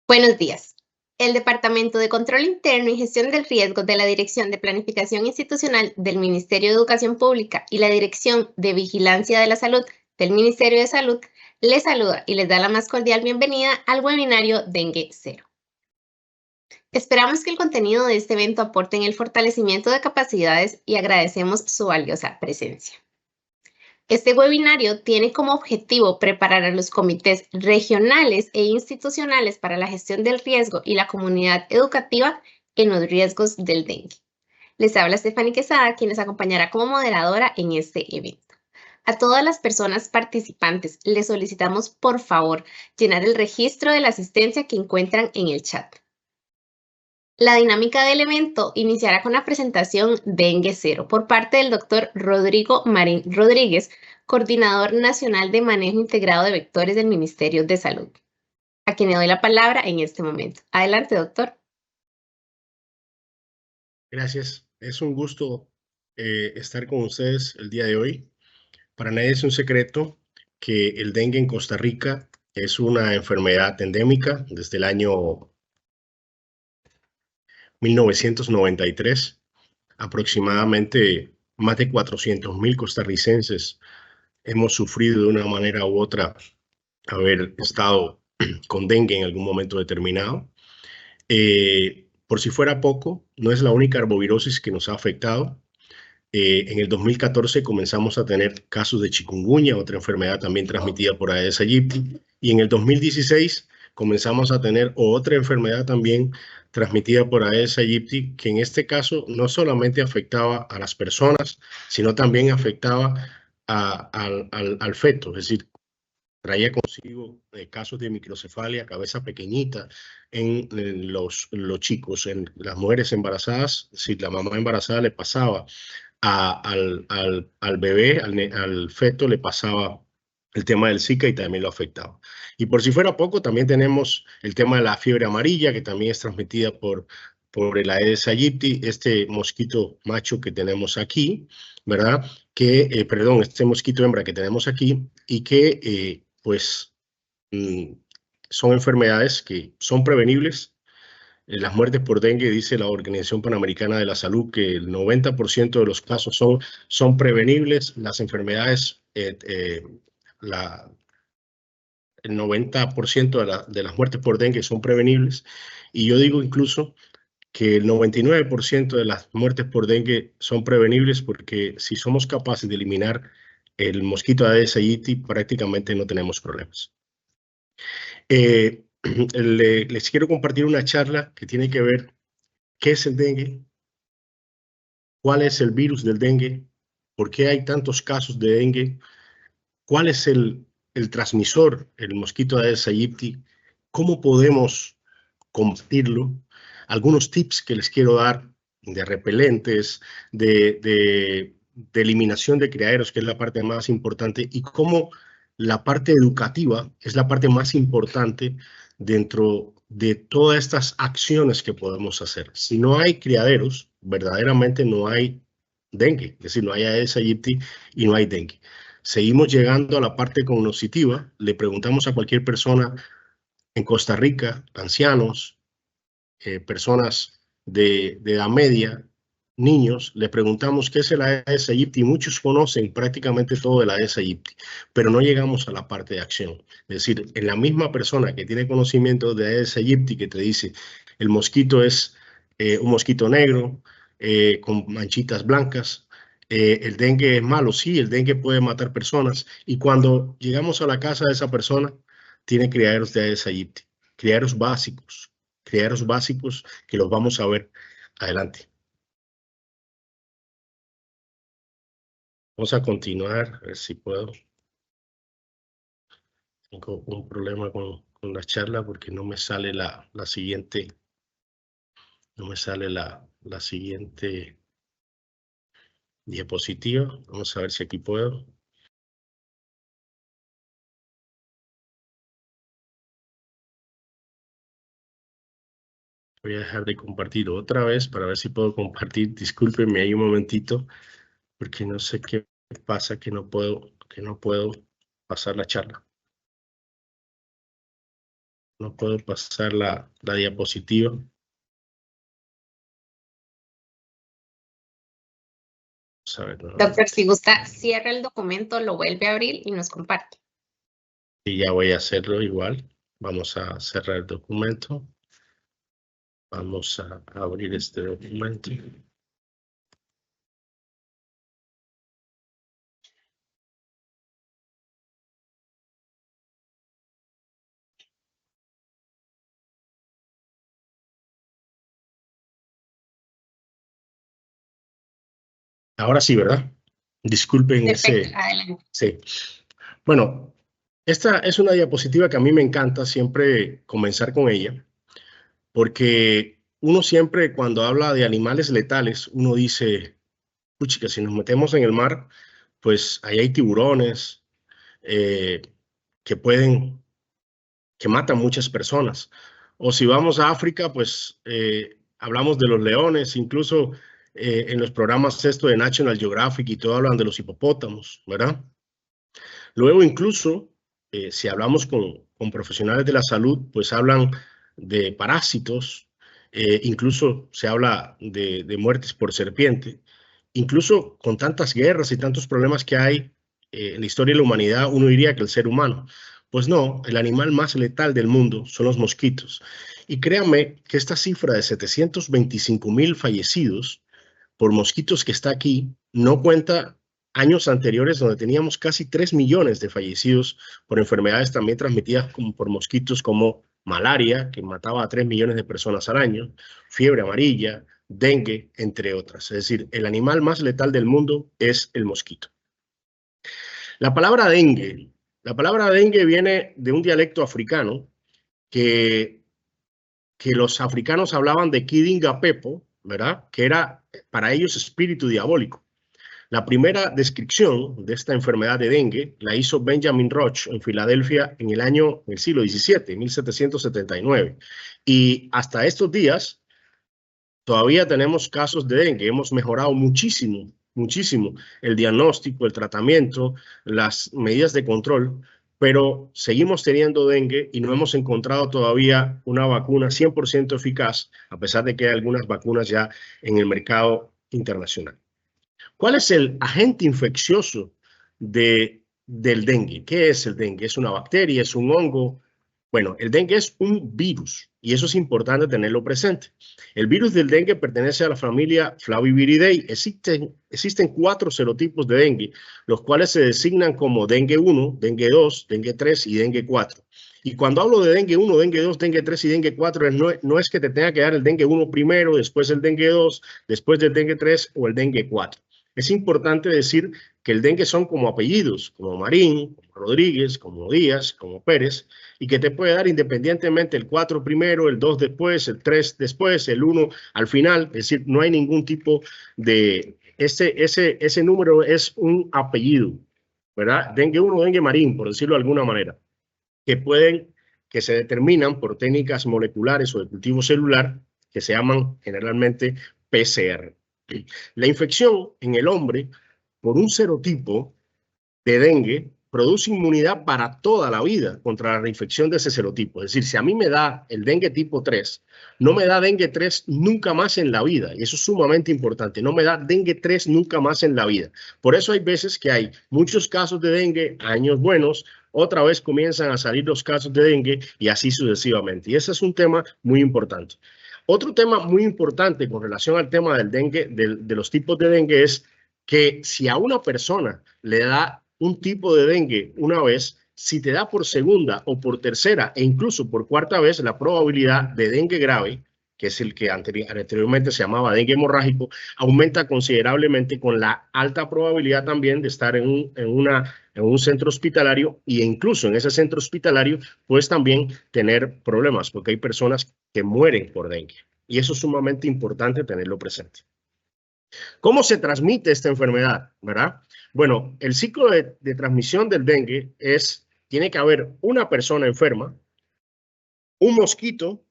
Buenos días. El Departamento de Control Interno y Gestión del Riesgo de la Dirección de Planificación Institucional del Ministerio de Educación Pública y la Dirección de Vigilancia de la Salud del Ministerio de Salud les saluda y les da la más cordial bienvenida al webinario Dengue Cero. Esperamos que el contenido de este evento aporte en el fortalecimiento de capacidades y agradecemos su valiosa presencia. Este webinario tiene como objetivo preparar a los comités regionales e institucionales para la gestión del riesgo y la comunidad educativa en los riesgos del dengue. Les habla Stephanie Quesada, quien les acompañará como moderadora en este evento. A todas las personas participantes les solicitamos por favor llenar el registro de la asistencia que encuentran en el chat. La dinámica del evento iniciará con la presentación Dengue Cero por parte del doctor Rodrigo Marín Rodríguez, Coordinador Nacional de Manejo Integrado de Vectores del Ministerio de Salud, a quien le doy la palabra en este momento. Adelante, doctor. Gracias. Es un gusto estar con ustedes el día de hoy. Para nadie es un secreto que el dengue en Costa Rica es una enfermedad endémica desde el año 1993. Aproximadamente más de 400,000 costarricenses hemos sufrido de una manera u otra haber estado con dengue en algún momento determinado. Por si fuera poco, no es la única arbovirosis que nos ha afectado. En el 2014 comenzamos a tener casos de chikungunya, otra enfermedad también transmitida por Aedes aegypti, y en el 2016 comenzamos a tener otra enfermedad también transmitida por Aedes aegypti, que en este caso no solamente afectaba a las personas, sino también afectaba al feto, es decir, traía consigo casos de microcefalia, cabeza pequeñita en los chicos, en las mujeres embarazadas. Si la mamá embarazada le pasaba al bebé, al feto, le pasaba el tema del Zika y también lo afectaba. Y por si fuera poco, también tenemos el tema de la fiebre amarilla, que también es transmitida por el Aedes aegypti, este mosquito macho que tenemos aquí, ¿verdad? Perdón, este mosquito hembra que tenemos aquí y que pues son enfermedades que son prevenibles. Las muertes por dengue, dice la Organización Panamericana de la Salud, que el 90% de los casos son prevenibles. Las enfermedades, el 90% de las muertes por dengue son prevenibles. Y yo digo incluso que el 99% de las muertes por dengue son prevenibles, porque si somos capaces de eliminar el mosquito Aedes aegypti, prácticamente no tenemos problemas. Les quiero compartir una charla que tiene que ver qué es el dengue, cuál es el virus del dengue, por qué hay tantos casos de dengue, cuál es el transmisor, el mosquito Aedes aegypti, cómo podemos combatirlo, algunos tips que les quiero dar de repelentes, de eliminación de criaderos, que es la parte más importante, y cómo la parte educativa es la parte más importante dentro de todas estas acciones que podemos hacer. Si no hay criaderos, verdaderamente no hay dengue, es decir, no hay Aedes aegypti y no hay dengue. Seguimos llegando a la parte cognitiva. Le preguntamos a cualquier persona en Costa Rica, ancianos, personas de edad media, niños, le preguntamos qué es el Aedes aegypti y muchos conocen prácticamente todo el Aedes aegypti, pero no llegamos a la parte de acción. Es decir, en la misma persona que tiene conocimiento de Aedes aegypti, que te dice el mosquito es un mosquito negro con manchitas blancas, el dengue es malo, sí, el dengue puede matar personas, y cuando llegamos a la casa de esa persona, tiene criaderos de Aedes aegypti, criaderos básicos que los vamos a ver adelante. Vamos a continuar, a ver si puedo. Tengo un problema con la charla porque no me sale la siguiente, no me sale la siguiente diapositiva. Vamos a ver si aquí puedo. Voy a dejar de compartir otra vez para ver si puedo compartir. Discúlpenme ahí un momentito porque no sé qué pasa, que no puedo pasar la charla. No puedo pasar la diapositiva. Vamos a ver, Doctor, si gusta, cierra el documento, lo vuelve a abrir y nos comparte. y ya voy a hacerlo igual. Vamos a cerrar el documento. Vamos a abrir este documento. Ahora sí, ¿verdad? Disculpen Perfecto, ese. adelante. Sí. Bueno, esta es una diapositiva que a mí me encanta siempre comenzar con ella, porque uno siempre cuando habla de animales letales, uno dice, puchica, si nos metemos en el mar, pues ahí hay tiburones eh, que que matan muchas personas. O si vamos a África, pues hablamos de los leones, incluso en los programas esto de National Geographic y todo hablan de los hipopótamos, ¿verdad? Luego incluso, si hablamos con profesionales de la salud, pues hablan de parásitos, incluso se habla de muertes por serpiente. Incluso con tantas guerras y tantos problemas que hay en la historia de la humanidad, uno diría que el ser humano. Pues no, el animal más letal del mundo son los mosquitos. Y créanme que esta cifra de 725,000 fallecidos por mosquitos que está aquí no cuenta años anteriores donde teníamos casi 3 millones de fallecidos por enfermedades también transmitidas por mosquitos como malaria, que mataba a 3 millones de personas al año, fiebre amarilla, dengue, entre otras. Es decir, el animal más letal del mundo es el mosquito. La palabra dengue viene de un dialecto africano que los africanos hablaban de Kidingapepo, ¿verdad? Que era para ellos espíritu diabólico. La primera descripción de esta enfermedad de dengue la hizo Benjamin Roche en Filadelfia en el siglo XVII, 1779. Y hasta estos días todavía tenemos casos de dengue. Hemos mejorado muchísimo, muchísimo el diagnóstico, el tratamiento, las medidas de control, pero seguimos teniendo dengue y no hemos encontrado todavía una vacuna 100% eficaz, a pesar de que hay algunas vacunas ya en el mercado internacional. ¿Cuál es el agente infeccioso del dengue? ¿Qué es el dengue? ¿Es una bacteria? ¿Es un hongo? Bueno, el dengue es un virus y eso es importante tenerlo presente. El virus del dengue pertenece a la familia Flaviviridae. Existen 4 serotipos de dengue, los cuales se designan como dengue 1, dengue 2, dengue 3 y dengue 4. Y cuando hablo de dengue 1, dengue 2, dengue 3 y dengue 4, no es que te tenga que dar el dengue 1 primero, después el dengue 2, después del dengue 3 o el dengue 4. Es importante decir que el dengue son como apellidos, como Marín, como Rodríguez, como Díaz, como Pérez, y que te puede dar independientemente el 4 primero, el 2 después, el 3 después, el 1 al final. Es decir, no hay ningún tipo de... Ese número es un apellido, ¿verdad? Dengue 1, dengue Marín, por decirlo de alguna manera, que se determinan por técnicas moleculares o de cultivo celular que se llaman generalmente PCR. La infección en el hombre por un serotipo de dengue produce inmunidad para toda la vida contra la reinfección de ese serotipo. Es decir, si a mí me da el dengue tipo 3, no me da dengue 3 nunca más en la vida. Y eso es sumamente importante. No me da dengue 3 nunca más en la vida. Por eso hay veces que hay muchos casos de dengue, años buenos, otra vez comienzan a salir los casos de dengue y así sucesivamente. Y ese es un tema muy importante. Otro tema muy importante con relación al tema del dengue, de los tipos de dengue, es que si a una persona le da un tipo de dengue una vez, si te da por segunda o por tercera e incluso por cuarta vez, la probabilidad de dengue grave, que es el que anteriormente se llamaba dengue hemorrágico, aumenta considerablemente con la alta probabilidad también de estar en un centro hospitalario e incluso en ese centro hospitalario puedes también tener problemas porque hay personas que mueren por dengue y eso es sumamente importante tenerlo presente. ¿Cómo se transmite esta enfermedad? ¿Verdad? Bueno, el ciclo de transmisión del dengue tiene que haber una persona enferma, un mosquito,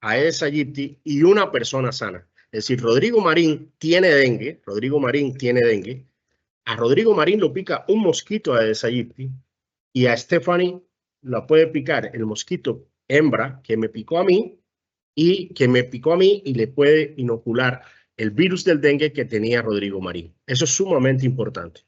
Aedes aegypti, y una persona sana. Es decir, Rodrigo Marín tiene dengue, a Rodrigo Marín lo pica un mosquito Aedes aegypti y a Stephanie la puede picar el mosquito hembra que me picó a mí y le puede inocular el virus del dengue que tenía Rodrigo Marín. Eso es sumamente importante.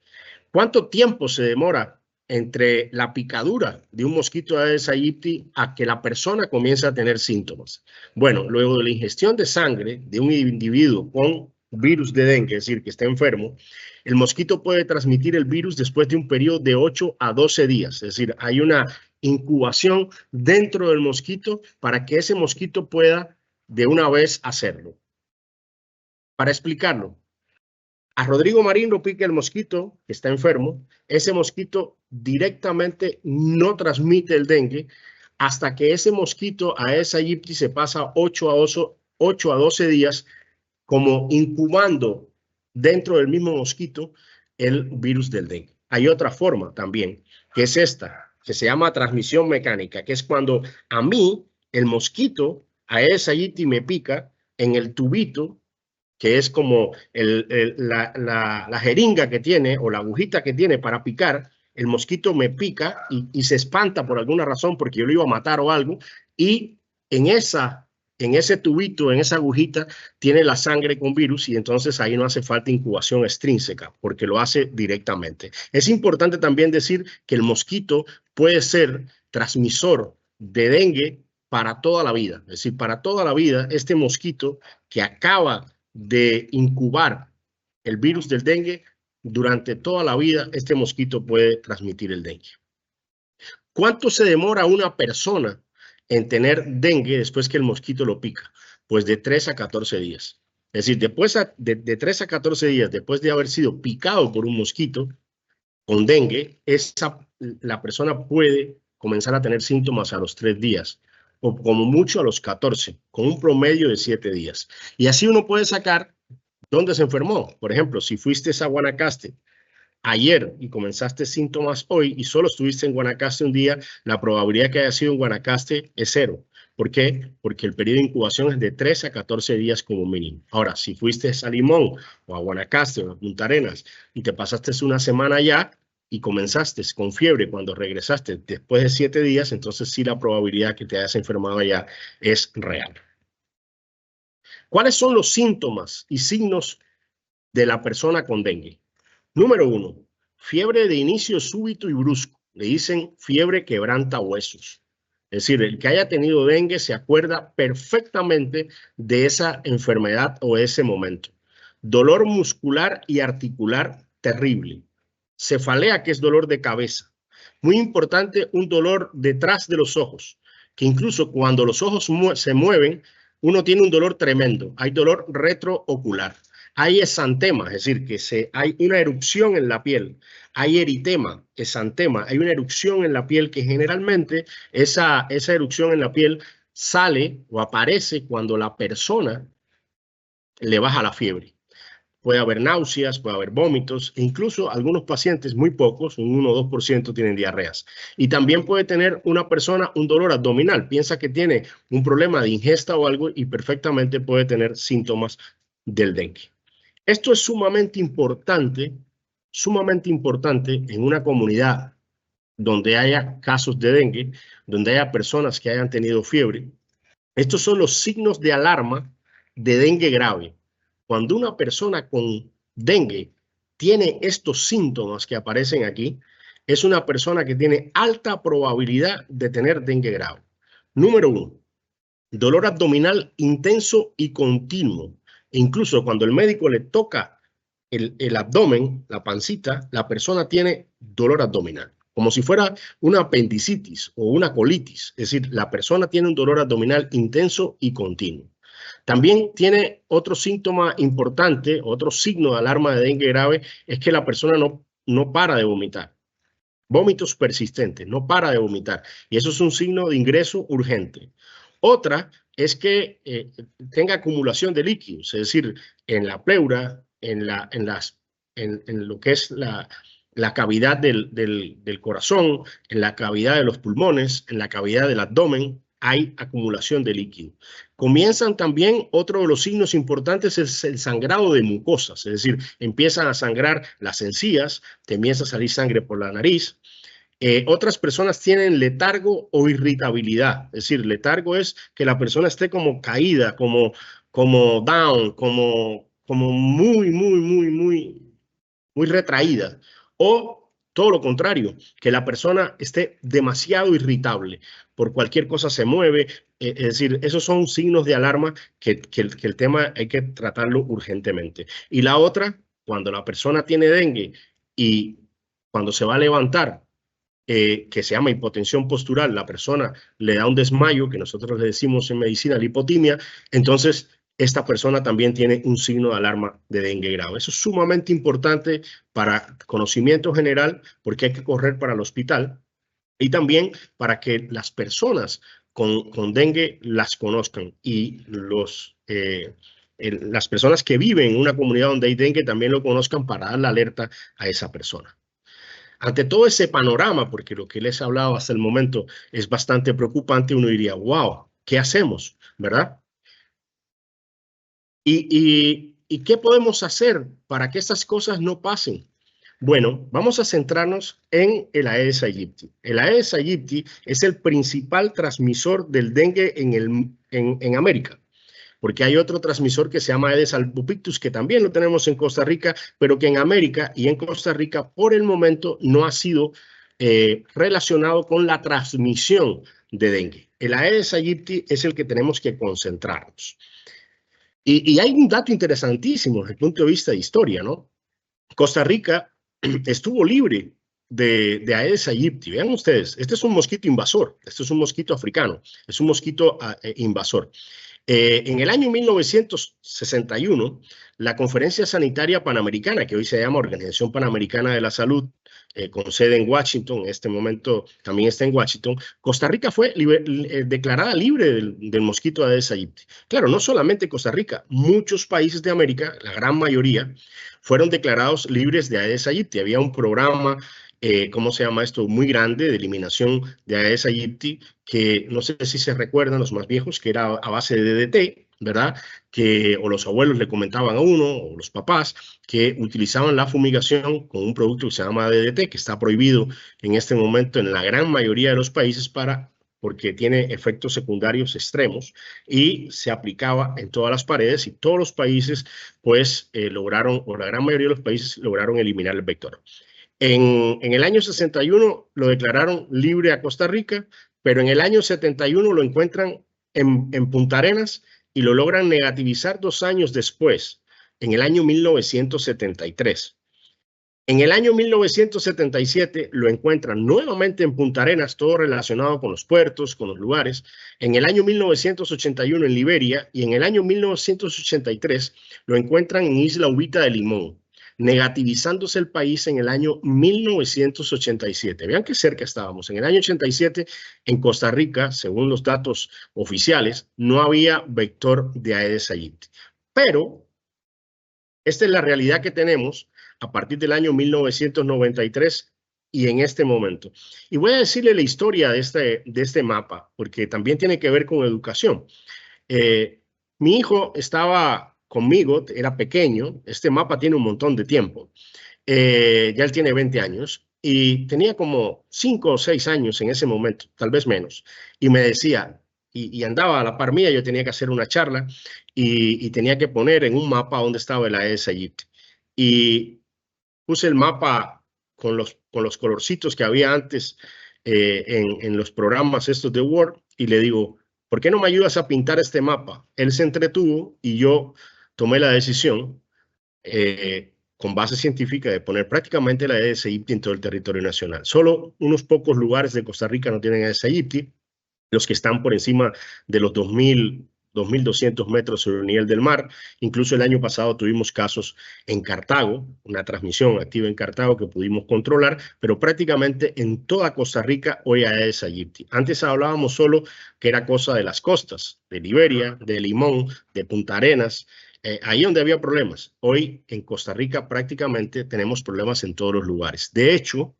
¿Cuánto tiempo se demora entre la picadura de un mosquito Aedes aegypti a que la persona comience a tener síntomas? Bueno, luego de la ingestión de sangre de un individuo con virus de dengue, es decir, que está enfermo, el mosquito puede transmitir el virus después de un periodo de 8 a 12 días. Es decir, hay una incubación dentro del mosquito para que ese mosquito pueda de una vez hacerlo. Para explicarlo, a Rodrigo Marín lo pica el mosquito que está enfermo. Ese mosquito directamente no transmite el dengue hasta que ese mosquito Aedes aegypti se pasa 8 a 12 días como incubando dentro del mismo mosquito el virus del dengue. Hay otra forma también, que es esta, que se llama transmisión mecánica, que es cuando a mí el mosquito Aedes aegypti me pica en el tubito, que es como la jeringa que tiene o la agujita que tiene para picar. El mosquito me pica y se espanta por alguna razón porque yo lo iba a matar o algo, y en ese tubito, en esa agujita, tiene la sangre con virus, y entonces ahí no hace falta incubación extrínseca porque lo hace directamente. Es importante también decir que el mosquito puede ser transmisor de dengue para toda la vida. Es decir, para toda la vida, este mosquito que acaba de incubar el virus del dengue, durante toda la vida este mosquito puede transmitir el dengue. ¿Cuánto se demora una persona en tener dengue después que el mosquito lo pica? Pues de 3 a 14 días. Es decir, después de 3 a 14 días después de haber sido picado por un mosquito con dengue, la persona puede comenzar a tener síntomas a los 3 días o como mucho a los 14, con un promedio de 7 días. Y así uno puede sacar dónde se enfermó. Por ejemplo, si fuiste a Guanacaste ayer y comenzaste síntomas hoy y solo estuviste en Guanacaste un día, la probabilidad que haya sido en Guanacaste es 0. ¿Por qué? Porque el periodo de incubación es de 3 a 14 días como mínimo. Ahora, si fuiste a Limón o a Guanacaste o a Punta Arenas y te pasaste una semana allá y comenzaste con fiebre cuando regresaste después de 7 días, entonces sí la probabilidad que te hayas enfermado allá es real. ¿Cuáles son los síntomas y signos de la persona con dengue? Número 1, fiebre de inicio súbito y brusco. Le dicen fiebre quebranta huesos. Es decir, el que haya tenido dengue se acuerda perfectamente de esa enfermedad o ese momento. Dolor muscular y articular terrible. Cefalea, que es dolor de cabeza. Muy importante, un dolor detrás de los ojos, que incluso cuando los ojos se mueven, uno tiene un dolor tremendo. Hay dolor retroocular. Hay exantema, es decir, que hay una erupción en la piel. Hay eritema, exantema, hay una erupción en la piel que generalmente esa erupción en la piel sale o aparece cuando la persona le baja la fiebre. Puede haber náuseas, puede haber vómitos, e incluso algunos pacientes, muy pocos, un 1 o 2%, tienen diarreas. Y también puede tener una persona un dolor abdominal. Piensa que tiene un problema de ingesta o algo y perfectamente puede tener síntomas del dengue. Esto es sumamente importante en una comunidad donde haya casos de dengue, donde haya personas que hayan tenido fiebre. Estos son los signos de alarma de dengue grave. Cuando una persona con dengue tiene estos síntomas que aparecen aquí, es una persona que tiene alta probabilidad de tener dengue grave. Número 1, dolor abdominal intenso y continuo. E incluso cuando el médico le toca el abdomen, la pancita, la persona tiene dolor abdominal, como si fuera una apendicitis o una colitis. Es decir, la persona tiene un dolor abdominal intenso y continuo. También tiene otro síntoma importante, otro signo de alarma de dengue grave, es que la persona no para de vomitar. Vómitos persistentes, no para de vomitar. Y eso es un signo de ingreso urgente. Otra es que tenga acumulación de líquidos, es decir, en la pleura, en lo que es la cavidad del corazón, en la cavidad de los pulmones, en la cavidad del abdomen, hay acumulación de líquido. Comienzan también, otro de los signos importantes es el sangrado de mucosas, es decir, empiezan a sangrar las encías, te empieza a salir sangre por la nariz, Otras personas tienen letargo o irritabilidad. Es decir, letargo es que la persona esté como caída, como down, como muy retraída. O todo lo contrario, que la persona esté demasiado irritable, por cualquier cosa se mueve. Es decir, esos son signos de alarma que el tema hay que tratarlo urgentemente. Y la otra, cuando la persona tiene dengue y cuando se va a levantar, que se llama hipotensión postural, la persona le da un desmayo, que nosotros le decimos en medicina la hipotimia, entonces esta persona también tiene un signo de alarma de dengue grave. Eso es sumamente importante para conocimiento general, porque hay que correr para el hospital y también para que las personas con dengue las conozcan y las personas que viven en una comunidad donde hay dengue también lo conozcan para dar la alerta a esa persona. Ante todo ese panorama, porque lo que les he hablado hasta el momento es bastante preocupante, uno diría, wow, ¿qué hacemos? ¿Verdad? ¿Y qué podemos hacer para que estas cosas no pasen? Bueno, vamos a centrarnos en el Aedes aegypti. El Aedes aegypti es el principal transmisor del dengue en América, porque hay otro transmisor que se llama Aedes albopictus, que también lo tenemos en Costa Rica, pero que en América y en Costa Rica por el momento no ha sido relacionado con la transmisión de dengue. El Aedes aegypti es el que tenemos que concentrarnos. Y hay un dato interesantísimo desde el punto de vista de historia, ¿no? Costa Rica estuvo libre de Aedes aegypti. Vean ustedes, este es un mosquito invasor, este es un mosquito africano, es un mosquito invasor. En el año 1961, la Conferencia Sanitaria Panamericana, que hoy se llama Organización Panamericana de la Salud, con sede en Washington, en este momento también está en Washington, Costa Rica fue declarada libre del mosquito Aedes aegypti. Claro, no solamente Costa Rica, muchos países de América, la gran mayoría, fueron declarados libres de Aedes aegypti. Había un programa, ¿cómo se llama esto? Muy grande de eliminación de Aedes aegypti, que no sé si se recuerdan los más viejos, que era a base de DDT, ¿verdad? O los abuelos le comentaban a uno, o los papás, que utilizaban la fumigación con un producto que se llama DDT, que está prohibido en este momento en la gran mayoría de los países porque tiene efectos secundarios extremos, y se aplicaba en todas las paredes y todos los países pues lograron, o la gran mayoría de los países lograron eliminar el vector. En el año 61 lo declararon libre a Costa Rica, pero en el año 71 lo encuentran en Punta Arenas y lo logran negativizar 2 años después, en el año 1973. En el año 1977 lo encuentran nuevamente en Punta Arenas, todo relacionado con los puertos, con los lugares. En el año 1981 en Liberia y en el año 1983 lo encuentran en Isla Ubita de Limón, negativizándose el país en el año 1987. Vean qué cerca estábamos. En el año 87 en Costa Rica, según los datos oficiales, no había vector de Aedes aegypti. Pero esta es la realidad que tenemos a partir del año 1993 y en este momento. Y voy a decirle la historia de este mapa, porque también tiene que ver con educación. Mi hijo estaba conmigo, era pequeño, este mapa tiene un montón de tiempo, ya él tiene 20 años, y tenía como 5 o 6 años en ese momento, tal vez menos, y me decía, y andaba a la par mía, yo tenía que hacer una charla, y tenía que poner en un mapa dónde estaba el Aedes aegypti. Y puse el mapa con los colorcitos que había antes en los programas estos de Word, y le digo, ¿por qué no me ayudas a pintar este mapa? Él se entretuvo y yo tomé la decisión con base científica de poner prácticamente la Aedes aegypti en todo el territorio nacional. Solo unos pocos lugares de Costa Rica no tienen Aedes aegypti, los que están por encima de los 2.200 metros sobre el nivel del mar. Incluso el año pasado tuvimos casos en Cartago, una transmisión activa en Cartago que pudimos controlar, pero prácticamente en toda Costa Rica hoy hay Aedes aegypti. Antes hablábamos solo que era cosa de las costas, de Liberia, de Limón, de Punta Arenas, ahí donde había problemas. Hoy en Costa Rica prácticamente tenemos problemas en todos los lugares. De hecho,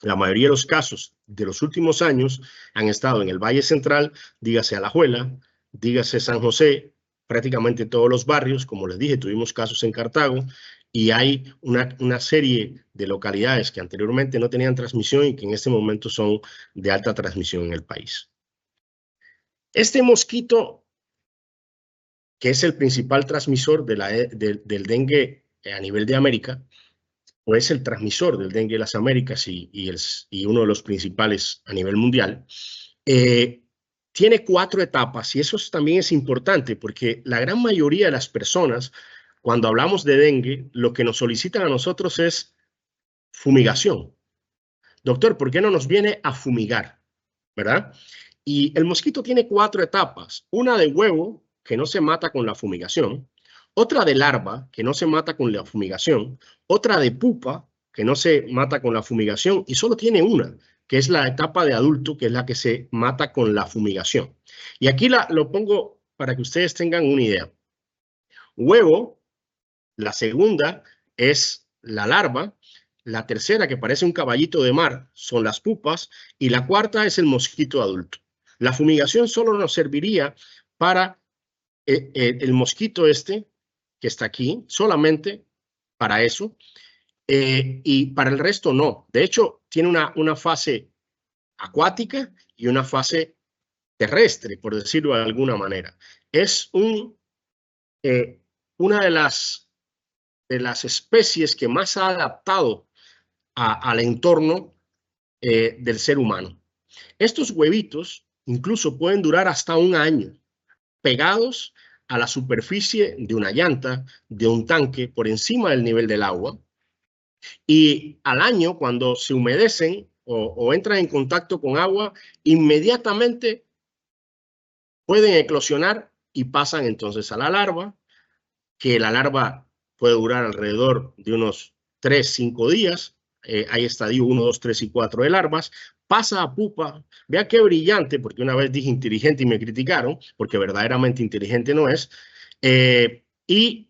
la mayoría de los casos de los últimos años han estado en el Valle Central, dígase Alajuela, dígase San José, prácticamente todos los barrios. Como les dije, tuvimos casos en Cartago y hay una serie de localidades que anteriormente no tenían transmisión y que en este momento son de alta transmisión en el país. Este mosquito, que es el principal transmisor del dengue a nivel de América, o es el transmisor del dengue en las Américas y uno de los principales a nivel mundial, tiene 4 etapas, y eso también es importante porque la gran mayoría de las personas, cuando hablamos de dengue, lo que nos solicitan a nosotros es fumigación. Doctor, ¿por qué no nos viene a fumigar? ¿Verdad? Y el mosquito tiene 4 etapas. Una de huevo, que no se mata con la fumigación. Otra de larva, que no se mata con la fumigación. Otra de pupa, que no se mata con la fumigación. Y solo tiene una, que es la etapa de adulto, que es la que se mata con la fumigación. Y aquí lo pongo para que ustedes tengan una idea. Huevo, la segunda es la larva. La tercera, que parece un caballito de mar, son las pupas. Y la cuarta es el mosquito adulto. La fumigación solo nos serviría para el mosquito este, que está aquí, solamente para eso. Y para el resto no. De hecho, tiene una fase acuática y una fase terrestre, por decirlo de alguna manera. Es una de las especies que más ha adaptado al entorno del ser humano. Estos huevitos incluso pueden durar hasta 1 año pegados a la superficie de una llanta, de un tanque, por encima del nivel del agua. Y al año, cuando se humedecen o entran en contacto con agua, inmediatamente pueden eclosionar y pasan entonces a la larva, que la larva puede durar alrededor de unos 3-5 días. Hay estadio 1, 2, 3 y 4 de larvas. Pasa a pupa. Vea qué brillante, porque una vez dije inteligente y me criticaron, porque verdaderamente inteligente no es. Y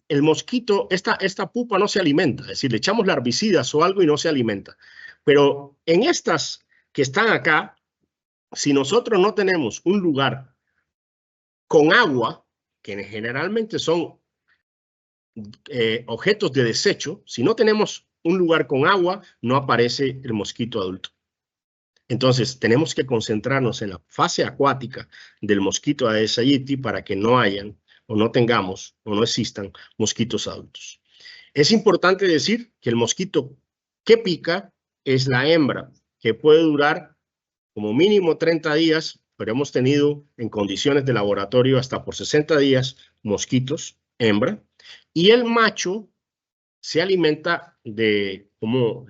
el mosquito, esta pupa no se alimenta, es decir, le echamos larvicidas o algo y no se alimenta. Pero en estas que están acá, si nosotros no tenemos un lugar con agua, que generalmente son objetos de desecho, si no tenemos un lugar con agua, no aparece el mosquito adulto. Entonces, tenemos que concentrarnos en la fase acuática del mosquito Aedes aegypti para que no hayan o no tengamos o no existan mosquitos adultos. Es importante decir que el mosquito que pica es la hembra, que puede durar como mínimo 30 días, pero hemos tenido en condiciones de laboratorio hasta por 60 días mosquitos hembra, y el macho se alimenta como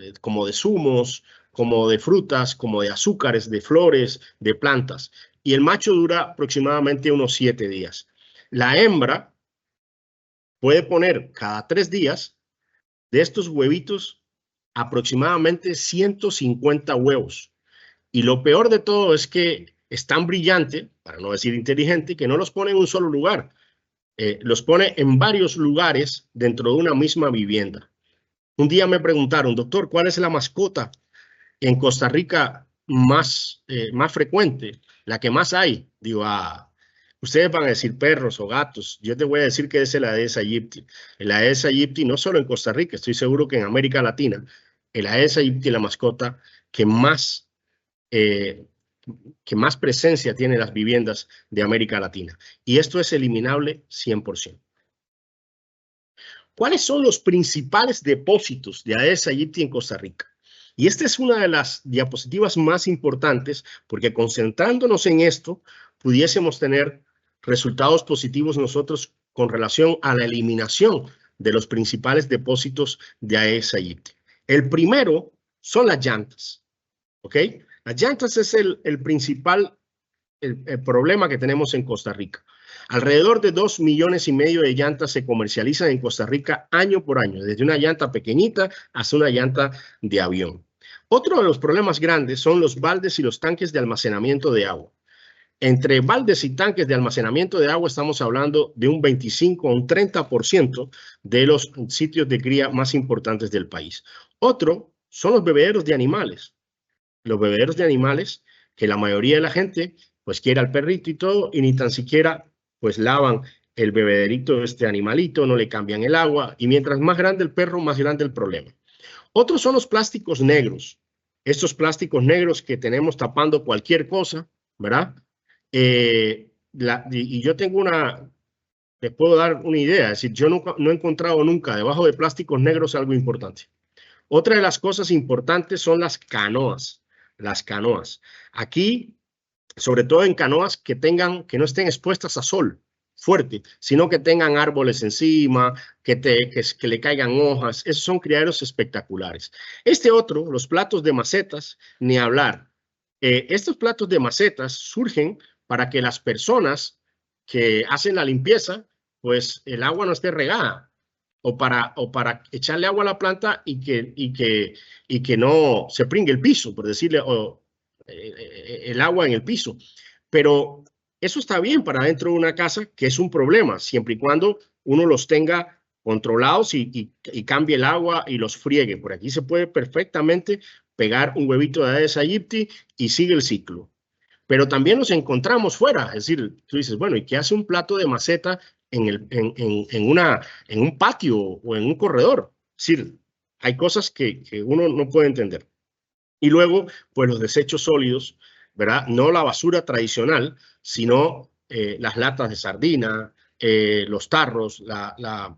de zumos, como de frutas, como de azúcares, de flores, de plantas. Y el macho dura aproximadamente unos 7 días. La hembra puede poner cada 3 días de estos huevitos aproximadamente 150 huevos. Y lo peor de todo es que es tan brillante, para no decir inteligente, que no los pone en un solo lugar. Los pone en varios lugares dentro de una misma vivienda. Un día me preguntaron, doctor, ¿cuál es la mascota en Costa Rica más frecuente? La que más hay. Digo, ustedes van a decir perros o gatos. Yo te voy a decir que es el Aedes aegypti. El Aedes aegypti no solo en Costa Rica, estoy seguro que en América Latina, el Aedes aegypti es la mascota que más presencia tiene en las viviendas de América Latina. Y esto es eliminable 100%. ¿Cuáles son los principales depósitos de Aedes aegypti en Costa Rica? Y esta es una de las diapositivas más importantes porque concentrándonos en esto, pudiésemos tener resultados positivos nosotros con relación a la eliminación de los principales depósitos de Aedes aegypti. El primero son las llantas, ¿ok? Las llantas es el principal problema que tenemos en Costa Rica. Alrededor de 2,5 millones de llantas se comercializan en Costa Rica año por año, desde una llanta pequeñita hasta una llanta de avión. Otro de los problemas grandes son los baldes y los tanques de almacenamiento de agua. Entre baldes y tanques de almacenamiento de agua estamos hablando de un 25 o un 30% de los sitios de cría más importantes del país. Otro son los bebederos de animales. Los bebederos de animales que la mayoría de la gente pues quiere al perrito y todo y ni tan siquiera pues lavan el bebederito de este animalito, no le cambian el agua, y mientras más grande el perro, más grande el problema. Otros son los plásticos negros. Estos plásticos negros que tenemos tapando cualquier cosa, ¿verdad? Y yo tengo les puedo dar una idea, es decir, yo no he encontrado nunca debajo de plásticos negros algo importante. Otra de las cosas importantes son las canoas. Las canoas. Aquí, sobre todo en canoas que no estén expuestas a sol fuerte, sino que tengan árboles encima, que le caigan hojas. Esos son criaderos espectaculares. Los platos de macetas, ni hablar. Estos platos de macetas surgen para que las personas que hacen la limpieza, pues el agua no esté regada, o para echarle agua a la planta y que no se pringue el piso, por decirle, el agua en el piso. Pero eso está bien para dentro de una casa, que es un problema, siempre y cuando uno los tenga controlados y cambie el agua y los friegue. Por aquí se puede perfectamente pegar un huevito de Aedes aegypti y sigue el ciclo. Pero también nos encontramos fuera, es decir, tú dices, bueno, ¿y qué hace un plato de maceta en un patio o en un corredor? Es decir, hay cosas que uno no puede entender. Y luego, pues los desechos sólidos, ¿verdad? No la basura tradicional, sino las latas de sardina, los tarros, la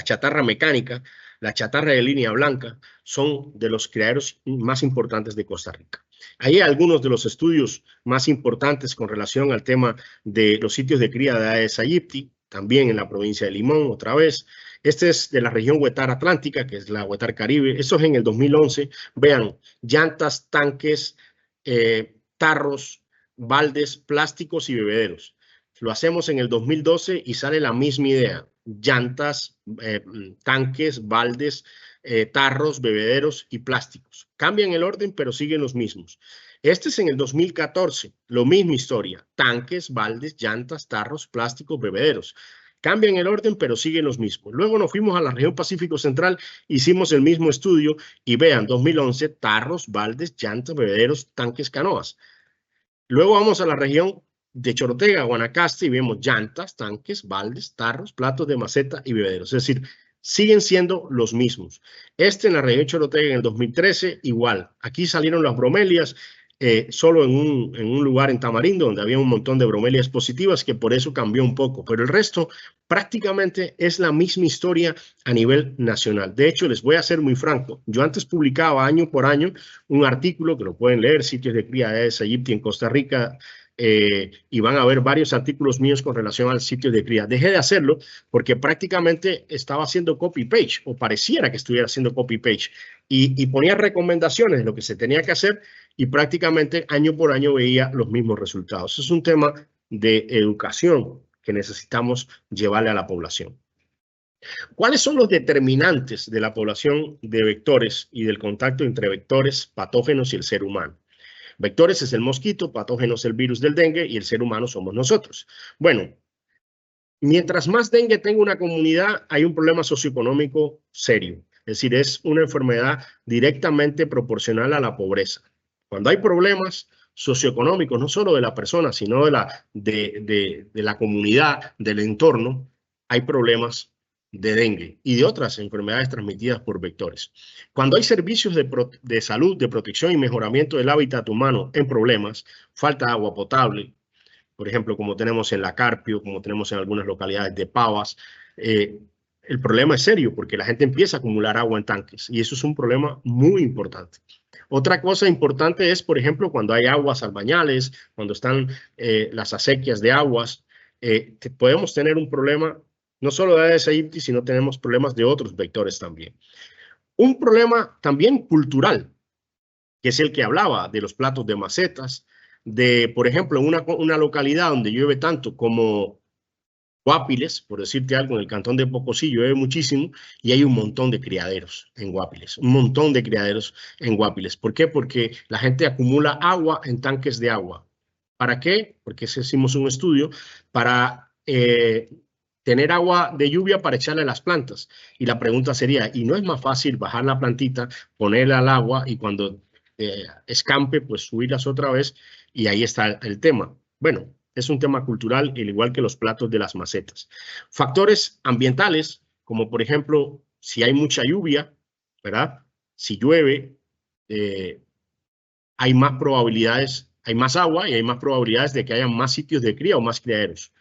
chatarra mecánica, la chatarra de línea blanca, son de los criaderos más importantes de Costa Rica. Hay algunos de los estudios más importantes con relación al tema de los sitios de cría de Aedes aegypti, también en la provincia de Limón, otra vez. Este es de la región Huetar Atlántica, que es la Huetar Caribe. Eso es en el 2011. Vean, llantas, tanques, tarros, baldes, plásticos y bebederos. Lo hacemos en el 2012 y sale la misma idea. Llantas, tanques, baldes, tarros, bebederos y plásticos. Cambian el orden, pero siguen los mismos. Este es en el 2014, lo misma historia. Tanques, baldes, llantas, tarros, plásticos, bebederos. Cambian el orden, pero siguen los mismos. Luego nos fuimos a la región Pacífico Central, hicimos el mismo estudio y vean, 2011, tarros, baldes, llantas, bebederos, tanques, canoas. Luego vamos a la región de Chorotega, Guanacaste, y vemos llantas, tanques, baldes, tarros, platos de maceta y bebederos. Es decir, siguen siendo los mismos. En la región Chorotega en el 2013, igual. Aquí salieron las bromelias, solo en un lugar en Tamarindo, donde había un montón de bromelias positivas, que por eso cambió un poco. Pero el resto prácticamente es la misma historia a nivel nacional. De hecho, les voy a ser muy franco. Yo antes publicaba año por año un artículo, que lo pueden leer, sitios de cría de Aedes aegypti en Costa Rica, y van a ver varios artículos míos con relación al sitio de cría. Dejé de hacerlo porque prácticamente estaba haciendo copy-page, o pareciera que estuviera haciendo copy-page, y ponía recomendaciones de lo que se tenía que hacer, y prácticamente año por año veía los mismos resultados. Es un tema de educación que necesitamos llevarle a la población. ¿Cuáles son los determinantes de la población de vectores y del contacto entre vectores, patógenos y el ser humano? Vectores es el mosquito, patógenos el virus del dengue y el ser humano somos nosotros. Bueno, mientras más dengue tenga una comunidad, hay un problema socioeconómico serio. Es decir, es una enfermedad directamente proporcional a la pobreza. Cuando hay problemas socioeconómicos, no solo de la persona, sino de la comunidad, del entorno, hay problemas de dengue y de otras enfermedades transmitidas por vectores. Cuando hay servicios de salud, de protección y mejoramiento del hábitat humano en problemas, falta de agua potable, por ejemplo, como tenemos en La Carpio, como tenemos en algunas localidades de Pavas, el problema es serio porque la gente empieza a acumular agua en tanques y eso es un problema muy importante. Otra cosa importante es, por ejemplo, cuando hay aguas albañales, cuando están las acequias de aguas, podemos tener un problema no solo de Aedes aegypti, sino tenemos problemas de otros vectores también. Un problema también cultural, que es el que hablaba de los platos de macetas, por ejemplo, en una localidad donde llueve tanto como Guapiles, por decirte algo, en el cantón de Pocosí llueve muchísimo y hay un montón de criaderos en Guapiles, un montón de criaderos en Guapiles. ¿Por qué? Porque la gente acumula agua en tanques de agua. ¿Para qué? Porque hicimos un estudio para tener agua de lluvia para echarle a las plantas. Y la pregunta sería, ¿y no es más fácil bajar la plantita, ponerla al agua y cuando escampe, pues subirlas otra vez? Y ahí está el tema. Bueno, es un tema cultural, al igual que los platos de las macetas. Factores ambientales, como por ejemplo, si hay mucha lluvia, ¿verdad? Si llueve, hay más probabilidades, hay más agua y hay más probabilidades de que haya más sitios de cría o más criaderos.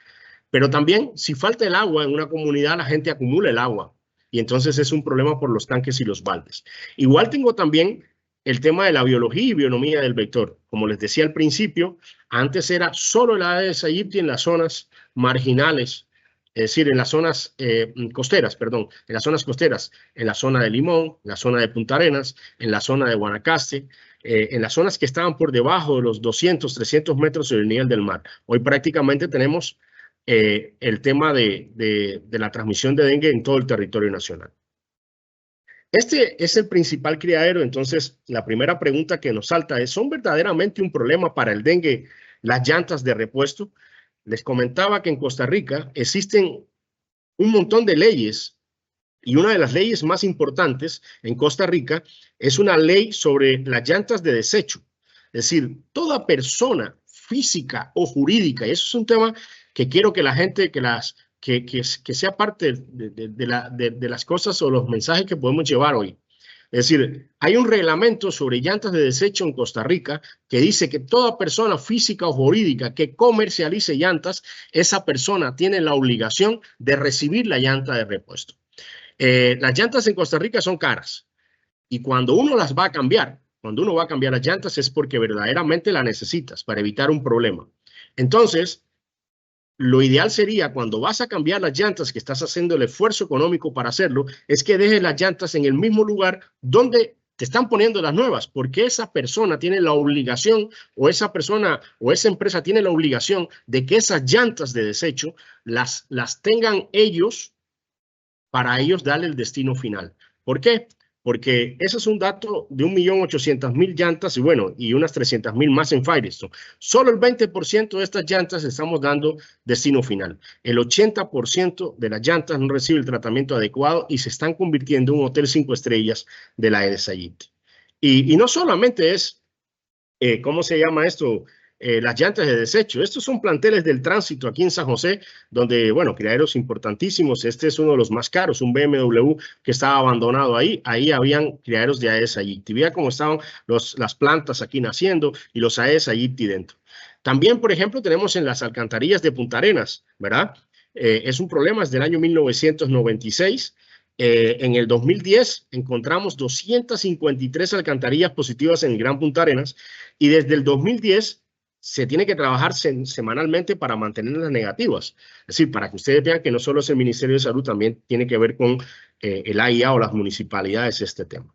Pero también, si falta el agua en una comunidad, la gente acumula el agua y entonces es un problema por los tanques y los baldes. Igual tengo también el tema de la biología y bionomía del vector. Como les decía al principio, antes era solo el Aedes aegypti en las zonas marginales, es decir, en las zonas costeras, perdón, en las zonas costeras, en la zona de Limón, en la zona de Punta Arenas, en la zona de Guanacaste, en las zonas que estaban por debajo de los 200, 300 metros sobre el nivel del mar. Hoy prácticamente tenemos el tema de la transmisión de dengue en todo el territorio nacional. Este es el principal criadero, entonces la primera pregunta que nos salta es, ¿son verdaderamente un problema para el dengue las llantas de repuesto? Les comentaba que en Costa Rica existen un montón de leyes y una de las leyes más importantes en Costa Rica es una ley sobre las llantas de desecho. Es decir, toda persona física o jurídica, y eso es un tema que quiero que la gente, que sea parte de las cosas o los mensajes que podemos llevar hoy. Es decir, hay un reglamento sobre llantas de desecho en Costa Rica que dice que toda persona física o jurídica que comercialice llantas, esa persona tiene la obligación de recibir la llanta de repuesto. Las llantas en Costa Rica son caras y cuando uno las va a cambiar, cuando uno va a cambiar las llantas es porque verdaderamente las necesitas para evitar un problema. Entonces, lo ideal sería cuando vas a cambiar las llantas, que estás haciendo el esfuerzo económico para hacerlo, es que dejes las llantas en el mismo lugar donde te están poniendo las nuevas, porque esa persona tiene la obligación, o esa persona o esa empresa tiene la obligación de que esas llantas de desecho las tengan ellos para ellos darle el destino final. ¿Por qué? Porque eso es un dato de 1.800.000 llantas y bueno, y unas 300.000 más en Firestone. Solo el 20% de estas llantas estamos dando destino final. El 80% de las llantas no recibe el tratamiento adecuado y se están convirtiendo en un hotel 5 estrellas de la Aedes aegypti. Y no solamente es, ¿cómo se llama esto? Las llantas de desecho. Estos son planteles del tránsito aquí en San José, donde, bueno, criaderos importantísimos. Este es uno de los más caros, un BMW que estaba abandonado ahí. Ahí habían criaderos de Aedes aegypti. Vean cómo estaban las plantas aquí naciendo y los Aedes aegypti dentro. También, por ejemplo, tenemos en las alcantarillas de Punta Arenas, ¿verdad? Es un problema desde el año 1996. En el 2010 encontramos 253 alcantarillas positivas en el Gran Punta Arenas y desde el 2010 se tiene que trabajar semanalmente para mantenerlas negativas. Es decir, para que ustedes vean que no solo es el Ministerio de Salud, también tiene que ver con el AIA o las municipalidades este tema.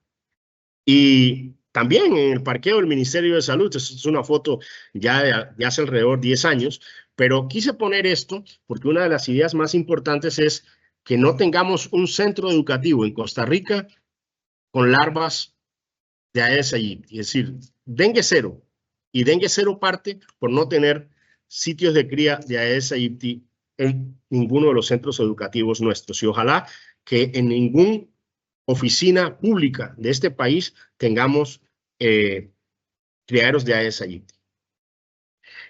Y también en el parqueo del Ministerio de Salud, esto es una foto ya de hace alrededor de 10 años, pero quise poner esto porque una de las ideas más importantes es que no tengamos un centro educativo en Costa Rica con larvas de Aedes aegypti, es decir, dengue cero. Y dengue cero parte por no tener sitios de cría de Aedes aegypti en ninguno de los centros educativos nuestros. Y ojalá que en ninguna oficina pública de este país tengamos criaderos de Aedes aegypti.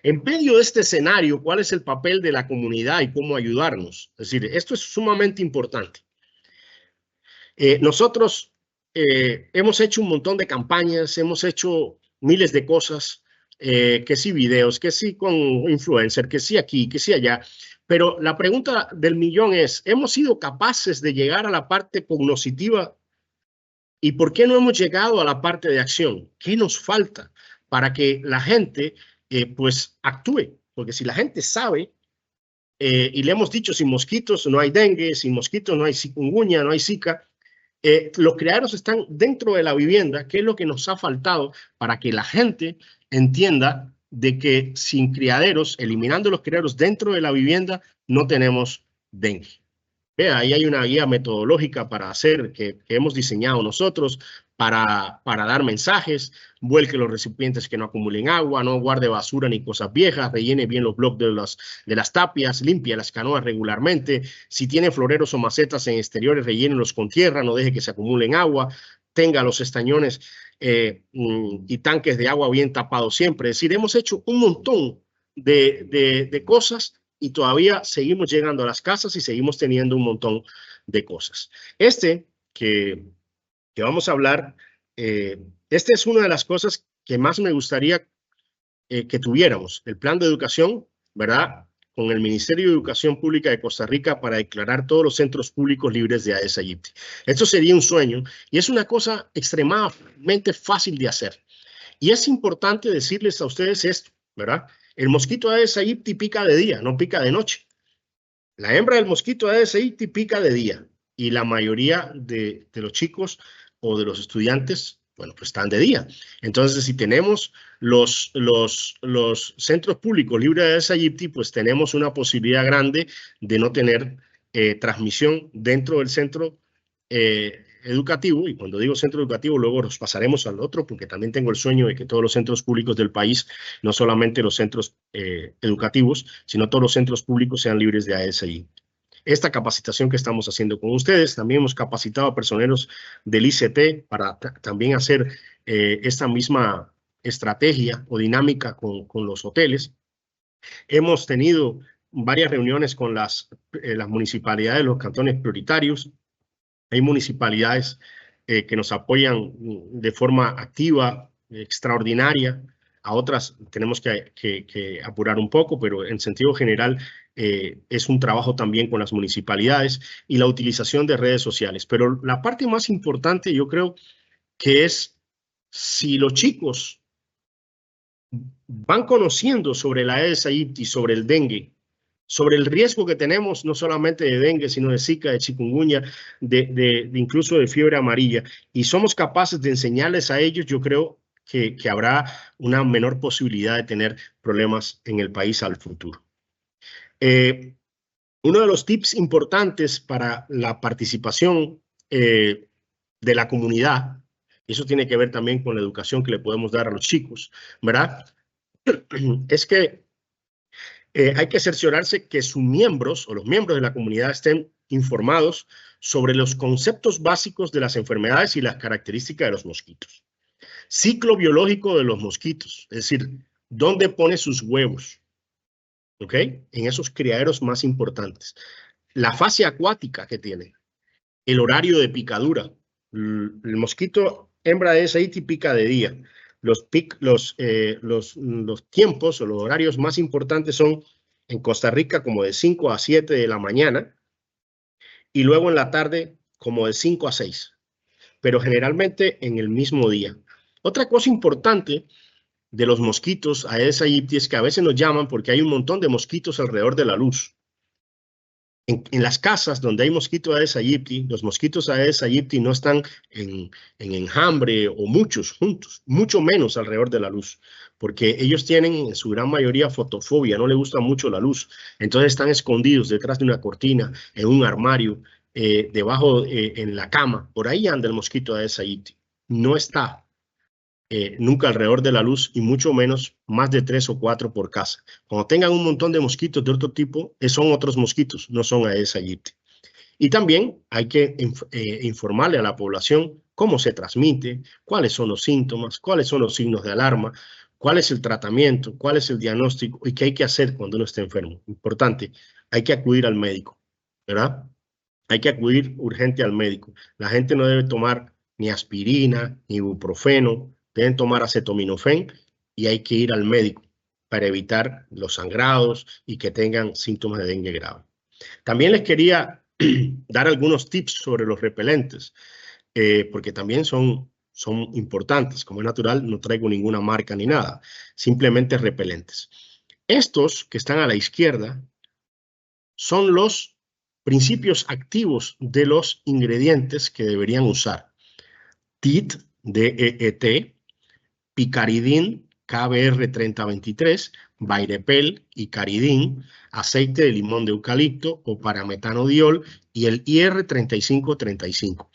En medio de este escenario, ¿cuál es el papel de la comunidad y cómo ayudarnos? Es decir, esto es sumamente importante. Nosotros hemos hecho un montón de campañas, hemos hecho miles de cosas, que sí videos, que sí con influencer, que sí aquí, que sí allá. Pero la pregunta del millón es, ¿hemos sido capaces de llegar a la parte cognoscitiva? ¿Y por qué no hemos llegado a la parte de acción? ¿Qué nos falta para que la gente pues actúe? Porque si la gente sabe, y le hemos dicho, sin mosquitos no hay dengue, sin mosquitos no hay chikungunya, no hay zika, los criaderos están dentro de la vivienda, que es lo que nos ha faltado para que la gente entienda de que sin criaderos, eliminando los criaderos dentro de la vivienda, no tenemos dengue. Vea, ahí hay una guía metodológica para hacer, que hemos diseñado nosotros para dar mensajes. Vuelque los recipientes que no acumulen agua, no guarde basura ni cosas viejas, rellene bien los bloques de las tapias, limpia las canoas regularmente. Si tiene floreros o macetas en exteriores, rellénelos con tierra, no deje que se acumulen agua. Tenga los estañones y tanques de agua bien tapados siempre. Es decir, hemos hecho un montón de cosas y todavía seguimos llegando a las casas y seguimos teniendo un montón de cosas. Que vamos a hablar, esta es una de las cosas que más me gustaría que tuviéramos, el plan de educación, ¿verdad? Con el Ministerio de Educación Pública de Costa Rica para declarar todos los centros públicos libres de Aedes aegypti. Esto sería un sueño y es una cosa extremadamente fácil de hacer. Y es importante decirles a ustedes esto, ¿verdad? El mosquito Aedes aegypti pica de día, no pica de noche. La hembra del mosquito Aedes aegypti pica de día y la mayoría de los chicos o de los estudiantes, bueno, pues están de día. Entonces, si tenemos los centros públicos libres de Aedes aegypti, pues tenemos una posibilidad grande de no tener transmisión dentro del centro educativo. Y cuando digo centro educativo, luego nos pasaremos al otro, porque también tengo el sueño de que todos los centros públicos del país, no solamente los centros educativos, sino todos los centros públicos sean libres de Aedes aegypti. Esta capacitación que estamos haciendo con ustedes, también hemos capacitado a personeros del ICT para también hacer esta misma estrategia o dinámica con los hoteles. Hemos tenido varias reuniones con las municipalidades, los cantones prioritarios. Hay municipalidades que nos apoyan de forma activa, extraordinaria. A otras tenemos que apurar un poco, pero en sentido general es un trabajo también con las municipalidades y la utilización de redes sociales. Pero la parte más importante yo creo que es si los chicos van conociendo sobre la Aedes aegypti, sobre el dengue, sobre el riesgo que tenemos no solamente de dengue, sino de zika, de chikungunya, incluso de fiebre amarilla, y somos capaces de enseñarles a ellos, yo creo que habrá una menor posibilidad de tener problemas en el país al futuro. Uno de los tips importantes para la participación de la comunidad, y eso tiene que ver también con la educación que le podemos dar a los chicos, ¿verdad? Es que hay que cerciorarse que sus miembros o los miembros de la comunidad estén informados sobre los conceptos básicos de las enfermedades y las características de los mosquitos. Ciclo biológico de los mosquitos, es decir, dónde pone sus huevos, ¿ok? En esos criaderos más importantes. La fase acuática que tiene, el horario de picadura. El mosquito hembra de Aedes aegypti pica de día. Los tiempos o los horarios más importantes son en Costa Rica como de 5 a 7 de la mañana y luego en la tarde como de 5 a 6, pero generalmente en el mismo día. Otra cosa importante de los mosquitos Aedes aegypti es que a veces nos llaman porque hay un montón de mosquitos alrededor de la luz. En las casas donde hay mosquitos Aedes aegypti, los mosquitos Aedes aegypti no están en enjambre o muchos juntos, mucho menos alrededor de la luz, porque ellos tienen en su gran mayoría fotofobia, no les gusta mucho la luz, entonces están escondidos detrás de una cortina, en un armario, debajo en la cama, por ahí anda el mosquito Aedes aegypti, no está nunca alrededor de la luz y mucho menos más de 3 o 4 por casa. Cuando tengan un montón de mosquitos de otro tipo, son otros mosquitos, no son Aedes aegypti. Y también hay que informarle a la población cómo se transmite, cuáles son los síntomas, cuáles son los signos de alarma, cuál es el tratamiento, cuál es el diagnóstico y qué hay que hacer cuando uno esté enfermo. Importante, hay que acudir al médico, ¿verdad? Hay que acudir urgente al médico. La gente no debe tomar ni aspirina, ni ibuprofeno, deben tomar acetaminofén y hay que ir al médico para evitar los sangrados y que tengan síntomas de dengue grave. También les quería dar algunos tips sobre los repelentes, porque también son importantes. Como es natural, no traigo ninguna marca ni nada, simplemente repelentes. Estos que están a la izquierda son los principios activos de los ingredientes que deberían usar. DEET, DEET, picaridin, KBR 3023, vairepel y caridin, aceite de limón de eucalipto o parametanodiol y el IR 3535.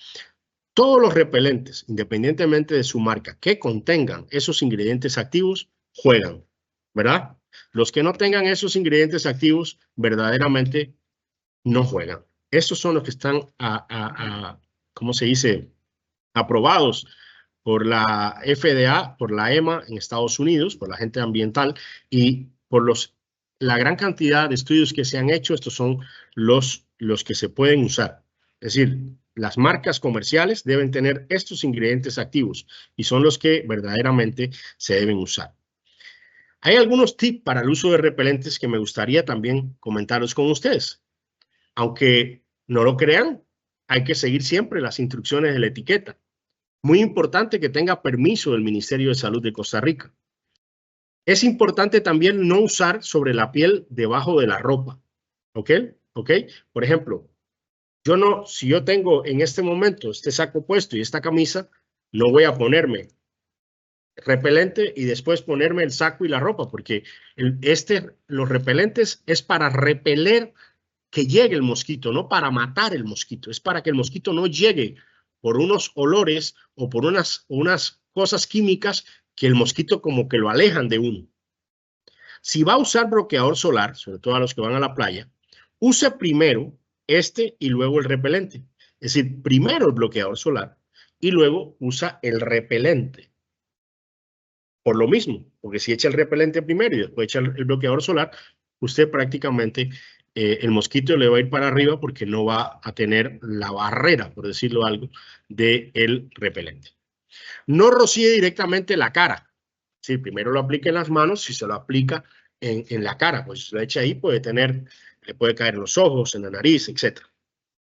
Todos los repelentes, independientemente de su marca, que contengan esos ingredientes activos, juegan, ¿verdad? Los que no tengan esos ingredientes activos, verdaderamente no juegan. Esos son los que están, ¿cómo se dice?, aprobados por la FDA, por la EMA en Estados Unidos, por la gente ambiental, y por la gran cantidad de estudios que se han hecho, estos son los que se pueden usar. Es decir, las marcas comerciales deben tener estos ingredientes activos y son los que verdaderamente se deben usar. Hay algunos tips para el uso de repelentes que me gustaría también comentarlos con ustedes. Aunque no lo crean, hay que seguir siempre las instrucciones de la etiqueta. Muy importante que tenga permiso del Ministerio de Salud de Costa Rica. Es importante también no usar sobre la piel debajo de la ropa. ¿Ok? ¿Ok? Por ejemplo, si yo tengo en este momento este saco puesto y esta camisa, no voy a ponerme repelente y después ponerme el saco y la ropa, porque los repelentes es para repeler que llegue el mosquito, no para matar el mosquito, es para que el mosquito no llegue por unos olores o por unas cosas químicas que el mosquito como que lo alejan de uno. Si va a usar bloqueador solar, sobre todo a los que van a la playa, use primero este y luego el repelente. Es decir, primero el bloqueador solar y luego usa el repelente. Por lo mismo, porque si echa el repelente primero y después echa el bloqueador solar, usted prácticamente el mosquito le va a ir para arriba porque no va a tener la barrera, por decirlo algo, del repelente. No rocíe directamente la cara. Si primero lo aplica en las manos, si se lo aplica en la cara, pues si lo echa ahí le puede caer en los ojos, en la nariz, etc.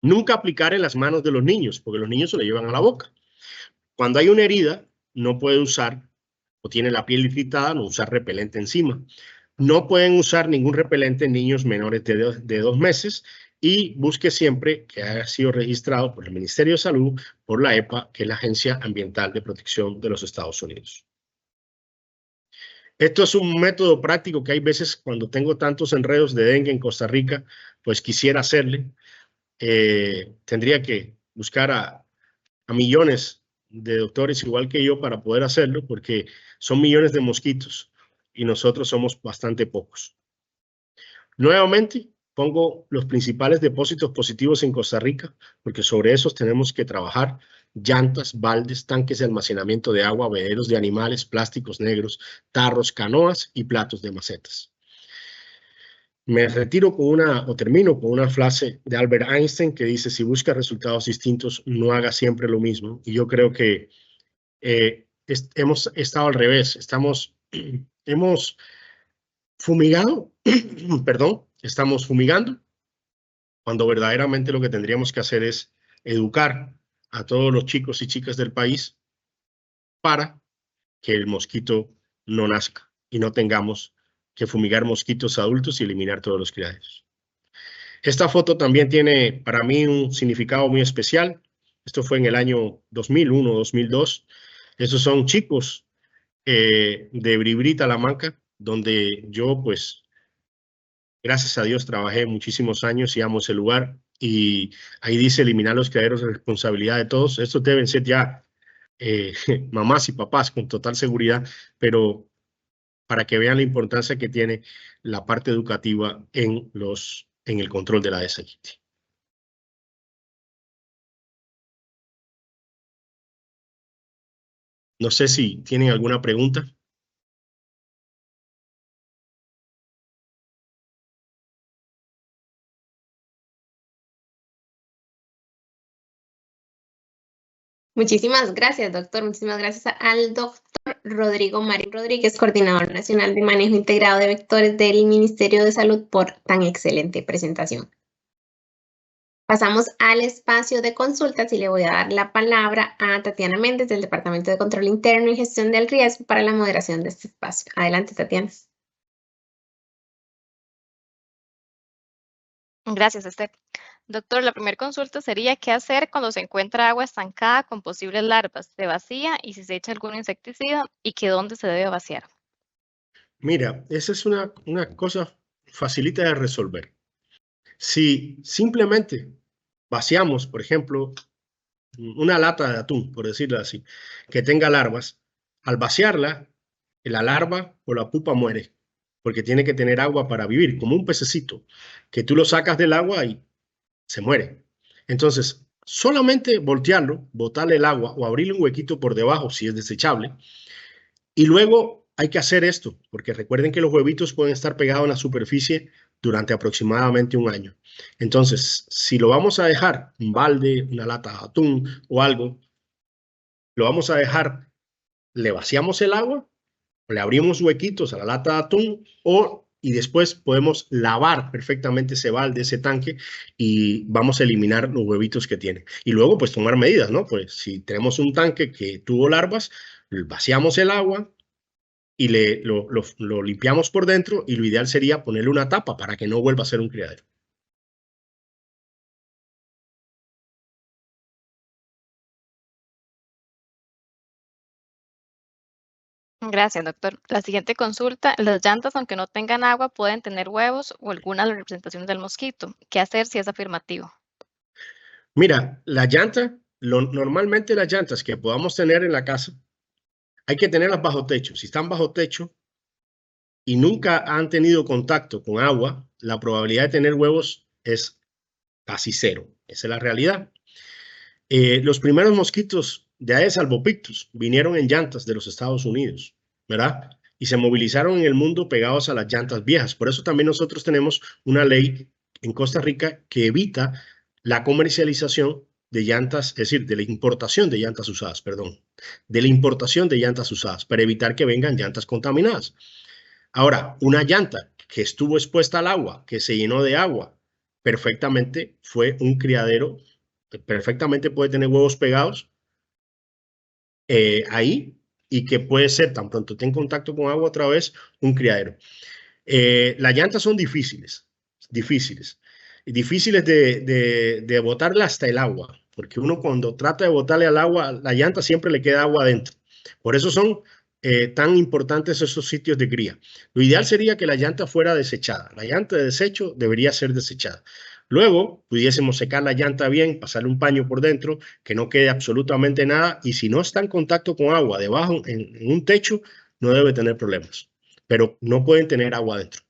Nunca aplicar en las manos de los niños, porque los niños se lo llevan a la boca. Cuando hay una herida, no puede usar o tiene la piel irritada, no usar repelente encima. No pueden usar ningún repelente en niños menores de 2 meses y busque siempre que haya sido registrado por el Ministerio de Salud, por la EPA, que es la Agencia Ambiental de Protección de los Estados Unidos. Esto es un método práctico que hay veces cuando tengo tantos enredos de dengue en Costa Rica, pues quisiera hacerle. Tendría que buscar a millones de doctores igual que yo para poder hacerlo, porque son millones de mosquitos y nosotros somos bastante pocos. Nuevamente, pongo los principales depósitos positivos en Costa Rica, porque sobre esos tenemos que trabajar: llantas, baldes, tanques de almacenamiento de agua, bebederos de animales, plásticos negros, tarros, canoas y platos de macetas. Me retiro termino con una frase de Albert Einstein que dice: si buscas resultados distintos, no hagas siempre lo mismo. Y yo creo que hemos estado al revés. Hemos fumigado, perdón, estamos fumigando, cuando verdaderamente lo que tendríamos que hacer es educar a todos los chicos y chicas del país para que el mosquito no nazca y no tengamos que fumigar mosquitos adultos y eliminar todos los criaderos. Esta foto también tiene para mí un significado muy especial. Esto fue en el año 2001, 2002. Esos son chicos de Bribri, Talamanca, donde yo, pues, gracias a Dios, trabajé muchísimos años y amo ese lugar. Y ahí dice: eliminar los criaderos de responsabilidad de todos. Estos deben ser ya mamás y papás con total seguridad, pero para que vean la importancia que tiene la parte educativa en el control de la desayite. No sé si tienen alguna pregunta. Muchísimas gracias, doctor. Muchísimas gracias al doctor Rodrigo Marín Rodríguez, coordinador nacional de manejo integrado de vectores del Ministerio de Salud, por tan excelente presentación. Pasamos al espacio de consultas y le voy a dar la palabra a Tatiana Méndez del Departamento de Control Interno y Gestión del Riesgo para la moderación de este espacio. Adelante, Tatiana. Gracias, Esther. Doctor, la primera consulta sería: ¿qué hacer cuando se encuentra agua estancada con posibles larvas? ¿Se vacía? Y si se echa algún insecticida, ¿y que dónde se debe vaciar? Mira, esa es una cosa facilita de resolver. Si simplemente vaciamos, por ejemplo, una lata de atún, por decirlo así, que tenga larvas, al vaciarla, la larva o la pupa muere, porque tiene que tener agua para vivir, como un pececito, que tú lo sacas del agua y se muere. Entonces, solamente voltearlo, botarle el agua o abrirle un huequito por debajo si es desechable, y luego hay que hacer esto? Porque recuerden que los huevitos pueden estar pegados en la superficie durante aproximadamente un año. Entonces, si lo vamos a dejar, un balde, una lata de atún o algo, lo vamos a dejar, le vaciamos el agua, le abrimos huequitos a la lata de atún y después podemos lavar perfectamente ese balde, ese tanque, y vamos a eliminar los huevitos que tiene. Y luego, pues, tomar medidas, ¿no? Pues, si tenemos un tanque que tuvo larvas, vaciamos el agua y lo limpiamos por dentro, y lo ideal sería ponerle una tapa para que no vuelva a ser un criadero. Gracias, doctor. La siguiente consulta, las llantas, aunque no tengan agua, pueden tener huevos o alguna representación del mosquito. ¿Qué hacer si es afirmativo? Mira, la llanta, normalmente las llantas que podamos tener en la casa, hay que tenerlas bajo techo. Si están bajo techo y nunca han tenido contacto con agua, la probabilidad de tener huevos es casi cero. Esa es la realidad. Los primeros mosquitos de Aedes albopictus vinieron en llantas de los Estados Unidos, ¿verdad? Y se movilizaron en el mundo pegados a las llantas viejas. Por eso también nosotros tenemos una ley en Costa Rica que evita la comercialización de llantas, es decir, de la importación de llantas usadas, perdón, de la importación de llantas usadas para evitar que vengan llantas contaminadas. Ahora, una llanta que estuvo expuesta al agua, que se llenó de agua, perfectamente fue un criadero, perfectamente puede tener huevos pegados ahí, y que puede ser, tan pronto esté en contacto con agua otra vez, un criadero. Las llantas son difíciles de botarle hasta el agua, porque uno cuando trata de botarle al agua, la llanta siempre le queda agua adentro. Por eso son tan importantes esos sitios de cría. Lo ideal sería que la llanta fuera desechada. La llanta de desecho debería ser desechada. Luego pudiésemos secar la llanta bien, pasarle un paño por dentro, que no quede absolutamente nada, y si no está en contacto con agua debajo en un techo, no debe tener problemas, pero no pueden tener agua adentro.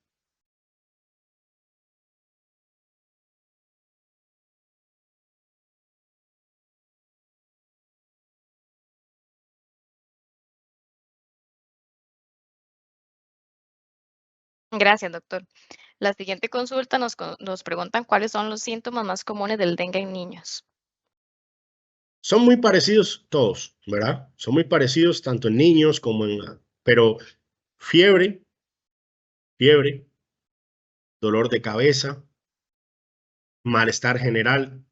Gracias, doctor. La siguiente consulta nos preguntan cuáles son los síntomas más comunes del dengue en niños. Son muy parecidos todos, ¿verdad? Son muy parecidos tanto en niños como pero fiebre, dolor de cabeza, malestar general.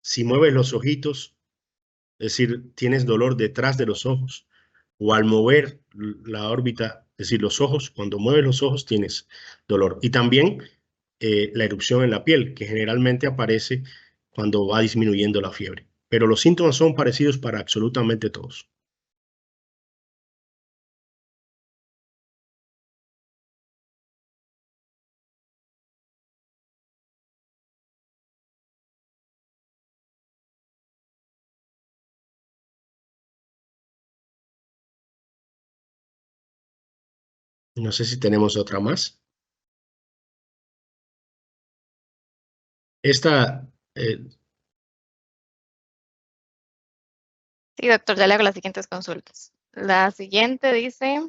Si mueves los ojitos, es decir, tienes dolor detrás de los ojos, o al mover la órbita, es decir, los ojos, cuando mueves los ojos tienes dolor. Y también la erupción en la piel, que generalmente aparece cuando va disminuyendo la fiebre. Pero los síntomas son parecidos para absolutamente todos. No sé si tenemos otra más. Esta, Sí, doctor, ya le hago las siguientes consultas. La siguiente dice,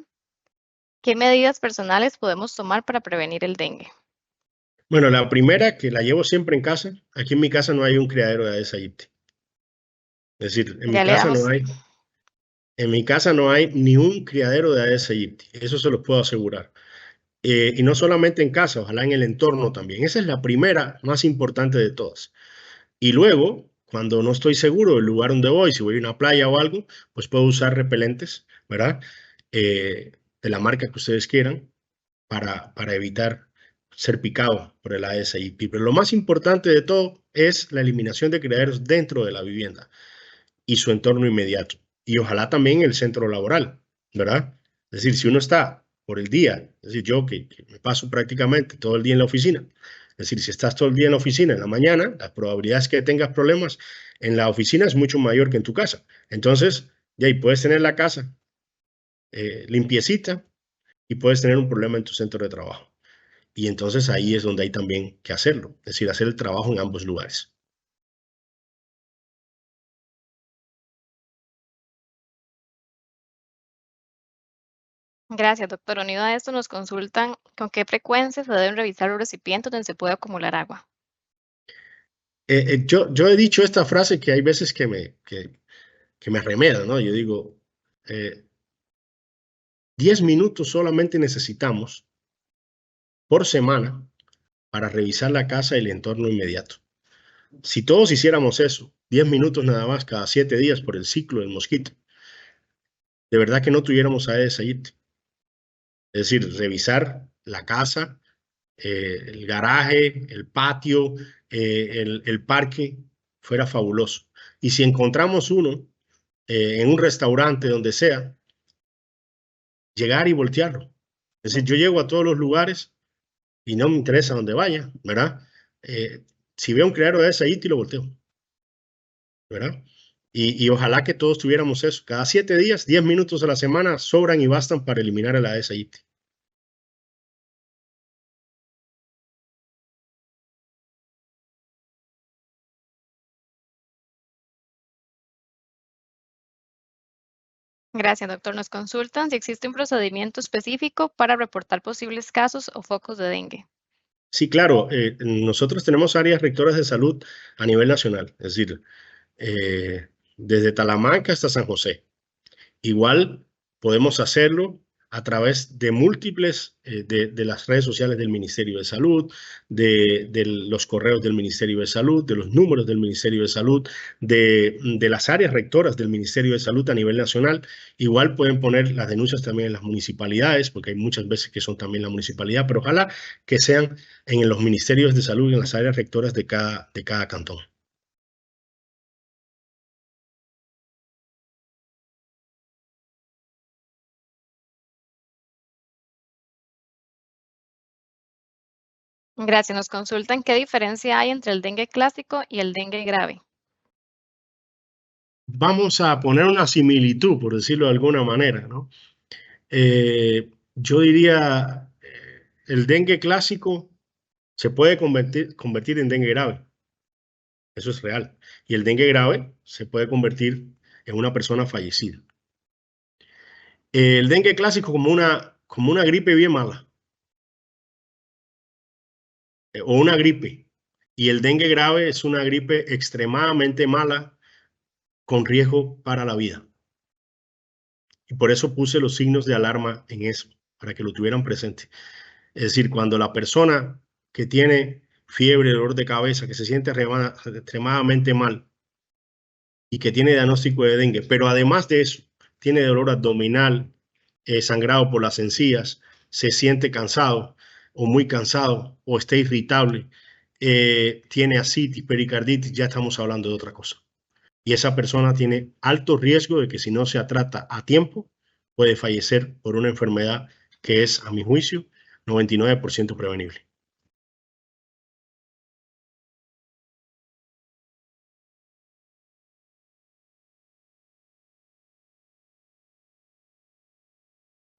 ¿qué medidas personales podemos tomar para prevenir el dengue? bueno, la primera, que la llevo siempre en casa, aquí en mi casa no hay un criadero de Aedes aegypti. Es decir, Ya le damos, en mi casa no hay ni un criadero de Aedes aegypti. Eso se los puedo asegurar. Y no solamente en casa, ojalá en el entorno también. Esa es la primera, más importante de todas. Y luego, cuando no estoy seguro del lugar donde voy, si voy a una playa o algo, pues puedo usar repelentes, ¿verdad? De la marca que ustedes quieran para evitar ser picado por el Aedes aegypti. Pero lo más importante de todo es la eliminación de criaderos dentro de la vivienda y su entorno inmediato. Y ojalá también el centro laboral, ¿verdad? Es decir, si uno está por el día, es decir, yo que me paso prácticamente todo el día en la oficina, es decir, si estás todo el día en la oficina en la mañana, las probabilidades que tengas problemas en la oficina es mucho mayor que en tu casa. Entonces, ya ahí puedes tener la casa limpiecita y puedes tener un problema en tu centro de trabajo. Y entonces ahí es donde hay también que hacerlo, es decir, hacer el trabajo en ambos lugares. Gracias, doctor. Unido a esto, nos consultan con qué frecuencia se deben revisar los recipientes donde se puede acumular agua. Yo he dicho esta frase que hay veces que me arremeda, ¿no? Yo digo, 10 minutos solamente necesitamos por semana para revisar la casa y el entorno inmediato. Si todos hiciéramos eso, 10 minutos nada más cada 7 días por el ciclo del mosquito, de verdad que no tuviéramos Aedes aegypti. Es decir, revisar la casa, el garaje, el patio, el parque, fuera fabuloso. Y si encontramos uno en un restaurante, donde sea, llegar y voltearlo. Es decir, yo llego a todos los lugares y no me interesa dónde vaya, ¿verdad? Si veo un criadero de Aedes aegypti, lo volteo, ¿verdad? Y ojalá que todos tuviéramos eso. Cada 7 días, 10 minutos a la semana sobran y bastan para eliminar el Aedes aegypti. Gracias, doctor. Nos consultan si existe un procedimiento específico para reportar posibles casos o focos de dengue. Sí, claro. Nosotros tenemos áreas rectoras de salud a nivel nacional, es decir, desde Talamanca hasta San José. Igual podemos hacerlo a través de múltiples de las redes sociales del Ministerio de Salud, de los correos del Ministerio de Salud, de los números del Ministerio de Salud, de las áreas rectoras del Ministerio de Salud a nivel nacional. Igual pueden poner las denuncias también en las municipalidades, porque hay muchas veces que son también la municipalidad, pero ojalá que sean en los ministerios de salud y en las áreas rectoras de cada cantón. Gracias. Nos consultan qué diferencia hay entre el dengue clásico y el dengue grave. Vamos a poner una similitud, por decirlo de alguna manera, ¿no? Yo diría, el dengue clásico se puede convertir en dengue grave. Eso es real. Y el dengue grave se puede convertir en una persona fallecida. El dengue clásico como una gripe bien mala, o una gripe. Y el dengue grave es una gripe extremadamente mala con riesgo para la vida. Y por eso puse los signos de alarma en eso, para que lo tuvieran presente. Es decir, cuando la persona que tiene fiebre, dolor de cabeza, que se siente extremadamente mal y que tiene diagnóstico de dengue, pero además de eso, tiene dolor abdominal, sangrado por las encías, se siente cansado o muy cansado o está irritable, tiene ascitis, pericarditis, ya estamos hablando de otra cosa. Y esa persona tiene alto riesgo de que si no se trata a tiempo, puede fallecer por una enfermedad que es, a mi juicio, 99% prevenible.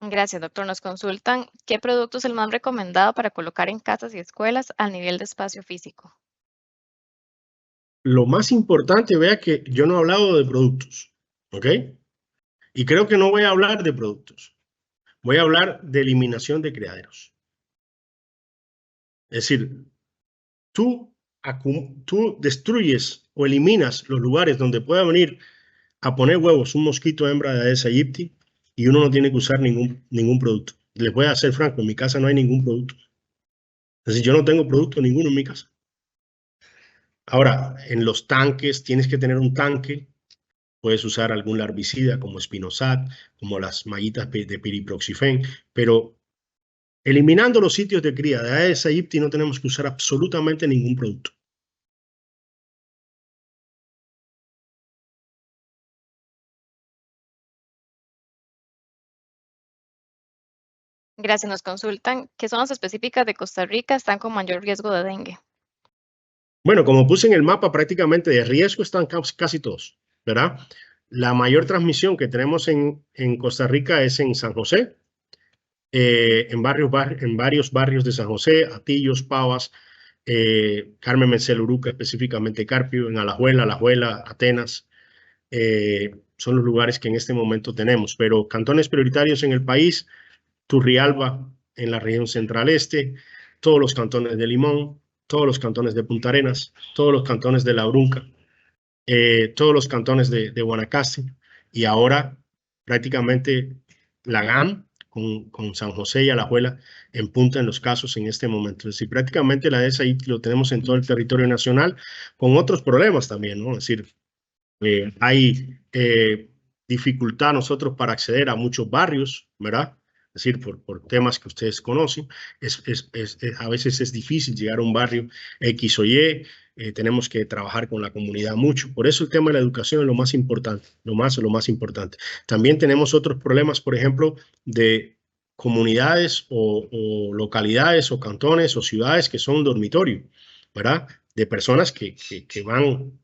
Gracias, doctor. Nos consultan qué producto es el más recomendado para colocar en casas y escuelas al nivel de espacio físico. Lo más importante, vea que yo no he hablado de productos, ¿ok? Y creo que no voy a hablar de productos. Voy a hablar de eliminación de criaderos. Es decir, tú destruyes o eliminas los lugares donde pueda venir a poner huevos un mosquito hembra de Aedes aegypti y uno no tiene que usar ningún producto. Les voy a ser franco, en mi casa no hay ningún producto. Es decir, yo no tengo producto ninguno en mi casa. Ahora, en los tanques tienes que tener un tanque. Puedes usar algún larvicida como Spinosad, como las mallitas de piriproxifen, pero eliminando los sitios de cría de Aedes aegypti no tenemos que usar absolutamente ningún producto. Gracias. Nos consultan qué zonas específicas de Costa Rica están con mayor riesgo de dengue. Bueno, como puse en el mapa, prácticamente de riesgo están casi todos, ¿verdad? La mayor transmisión que tenemos en Costa Rica es en San José, en varios barrios de San José, Atillos, Pavas, Carmen Mencel Uruca, específicamente Carpio, en Alajuela, Atenas. Son los lugares que en este momento tenemos, pero cantones prioritarios en el país, Turrialba en la región central este, todos los cantones de Limón, todos los cantones de Punta Arenas, todos los cantones de La Brunca, todos los cantones de Guanacaste, y ahora prácticamente la GAM con San José y Alajuela en punta en los casos en este momento. Es decir, prácticamente la DES ahí lo tenemos en todo el territorio nacional, con otros problemas también, ¿no? Es decir, hay dificultad nosotros para acceder a muchos barrios, ¿verdad? Es decir, por temas que ustedes conocen, a veces es difícil llegar a un barrio X o Y, tenemos que trabajar con la comunidad mucho. Por eso el tema de la educación es lo más importante, lo más importante. También tenemos otros problemas, por ejemplo, de comunidades o localidades o cantones o ciudades que son dormitorio, ¿verdad? De personas que van,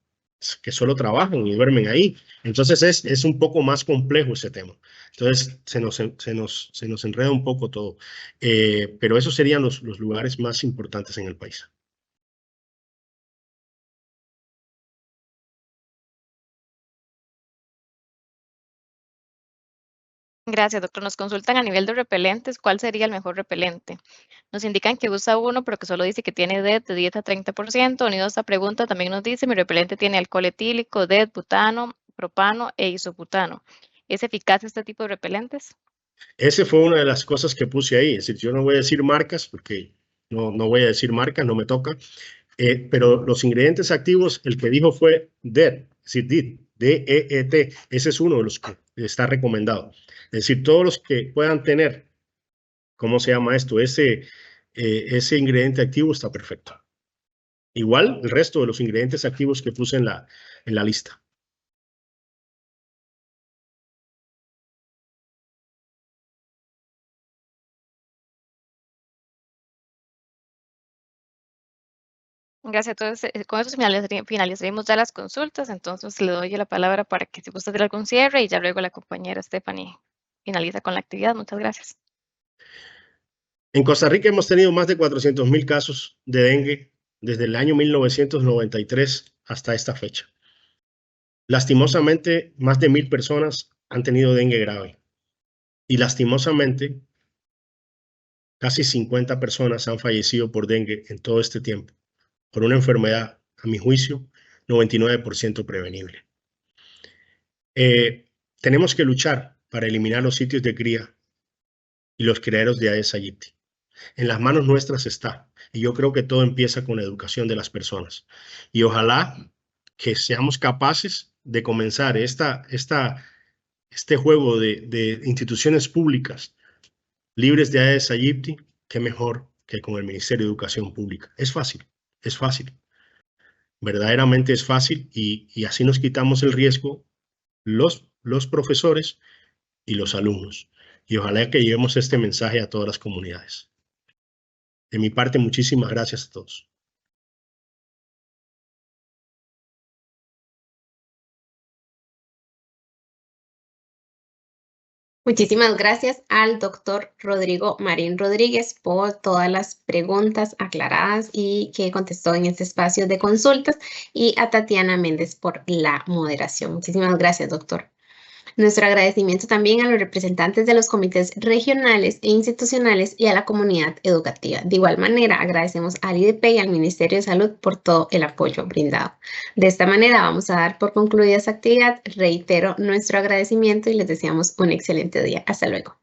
que solo trabajan y duermen ahí. Entonces es un poco más complejo ese tema. Entonces se nos enreda un poco todo. Pero esos serían los lugares más importantes en el país. Gracias, doctor. Nos consultan a nivel de repelentes, ¿cuál sería el mejor repelente? Nos indican que usa uno, pero que solo dice que tiene DEET de 10 a 30%. Unido a esta pregunta, también nos dice, mi repelente tiene alcohol etílico, DEET, butano, propano e isoputano. ¿Es eficaz este tipo de repelentes? Esa fue una de las cosas que puse ahí. Es decir, yo no voy a decir marcas, porque no voy a decir marcas, no me toca. Pero los ingredientes activos, el que dijo fue DEET, es decir, DEET, D-E-E-T. Ese es uno de los que está recomendado. Es decir, todos los que puedan tener, ¿cómo se llama esto? Ese ingrediente activo está perfecto. Igual el resto de los ingredientes activos que puse en la lista. Gracias. Entonces, con eso finalizaremos ya las consultas. Entonces, le doy la palabra para que si gusta hacer algún cierre y ya luego la compañera Stephanie finaliza con la actividad. Muchas gracias. En Costa Rica hemos tenido más de 400,000 casos de dengue desde el año 1993 hasta esta fecha. Lastimosamente, más de 1,000 personas han tenido dengue grave. Y lastimosamente, casi 50 personas han fallecido por dengue en todo este tiempo, por una enfermedad, a mi juicio, 99% prevenible. Tenemos que luchar para eliminar los sitios de cría y los criaderos de Aedes aegypti. En las manos nuestras está, y yo creo que todo empieza con la educación de las personas. Y ojalá que seamos capaces de comenzar este juego de instituciones públicas libres de Aedes aegypti, qué mejor que con el Ministerio de Educación Pública. Es fácil, verdaderamente es fácil, y así nos quitamos el riesgo los profesores y los alumnos. Y ojalá que llevemos este mensaje a todas las comunidades. De mi parte, muchísimas gracias a todos. Muchísimas gracias al doctor Rodrigo Marín Rodríguez por todas las preguntas aclaradas y que contestó en este espacio de consultas, y a Tatiana Méndez por la moderación. Muchísimas gracias, doctor. Nuestro agradecimiento también a los representantes de los comités regionales e institucionales y a la comunidad educativa. De igual manera, agradecemos al IDP y al Ministerio de Salud por todo el apoyo brindado. De esta manera vamos a dar por concluida esta actividad. Reitero nuestro agradecimiento y les deseamos un excelente día. Hasta luego.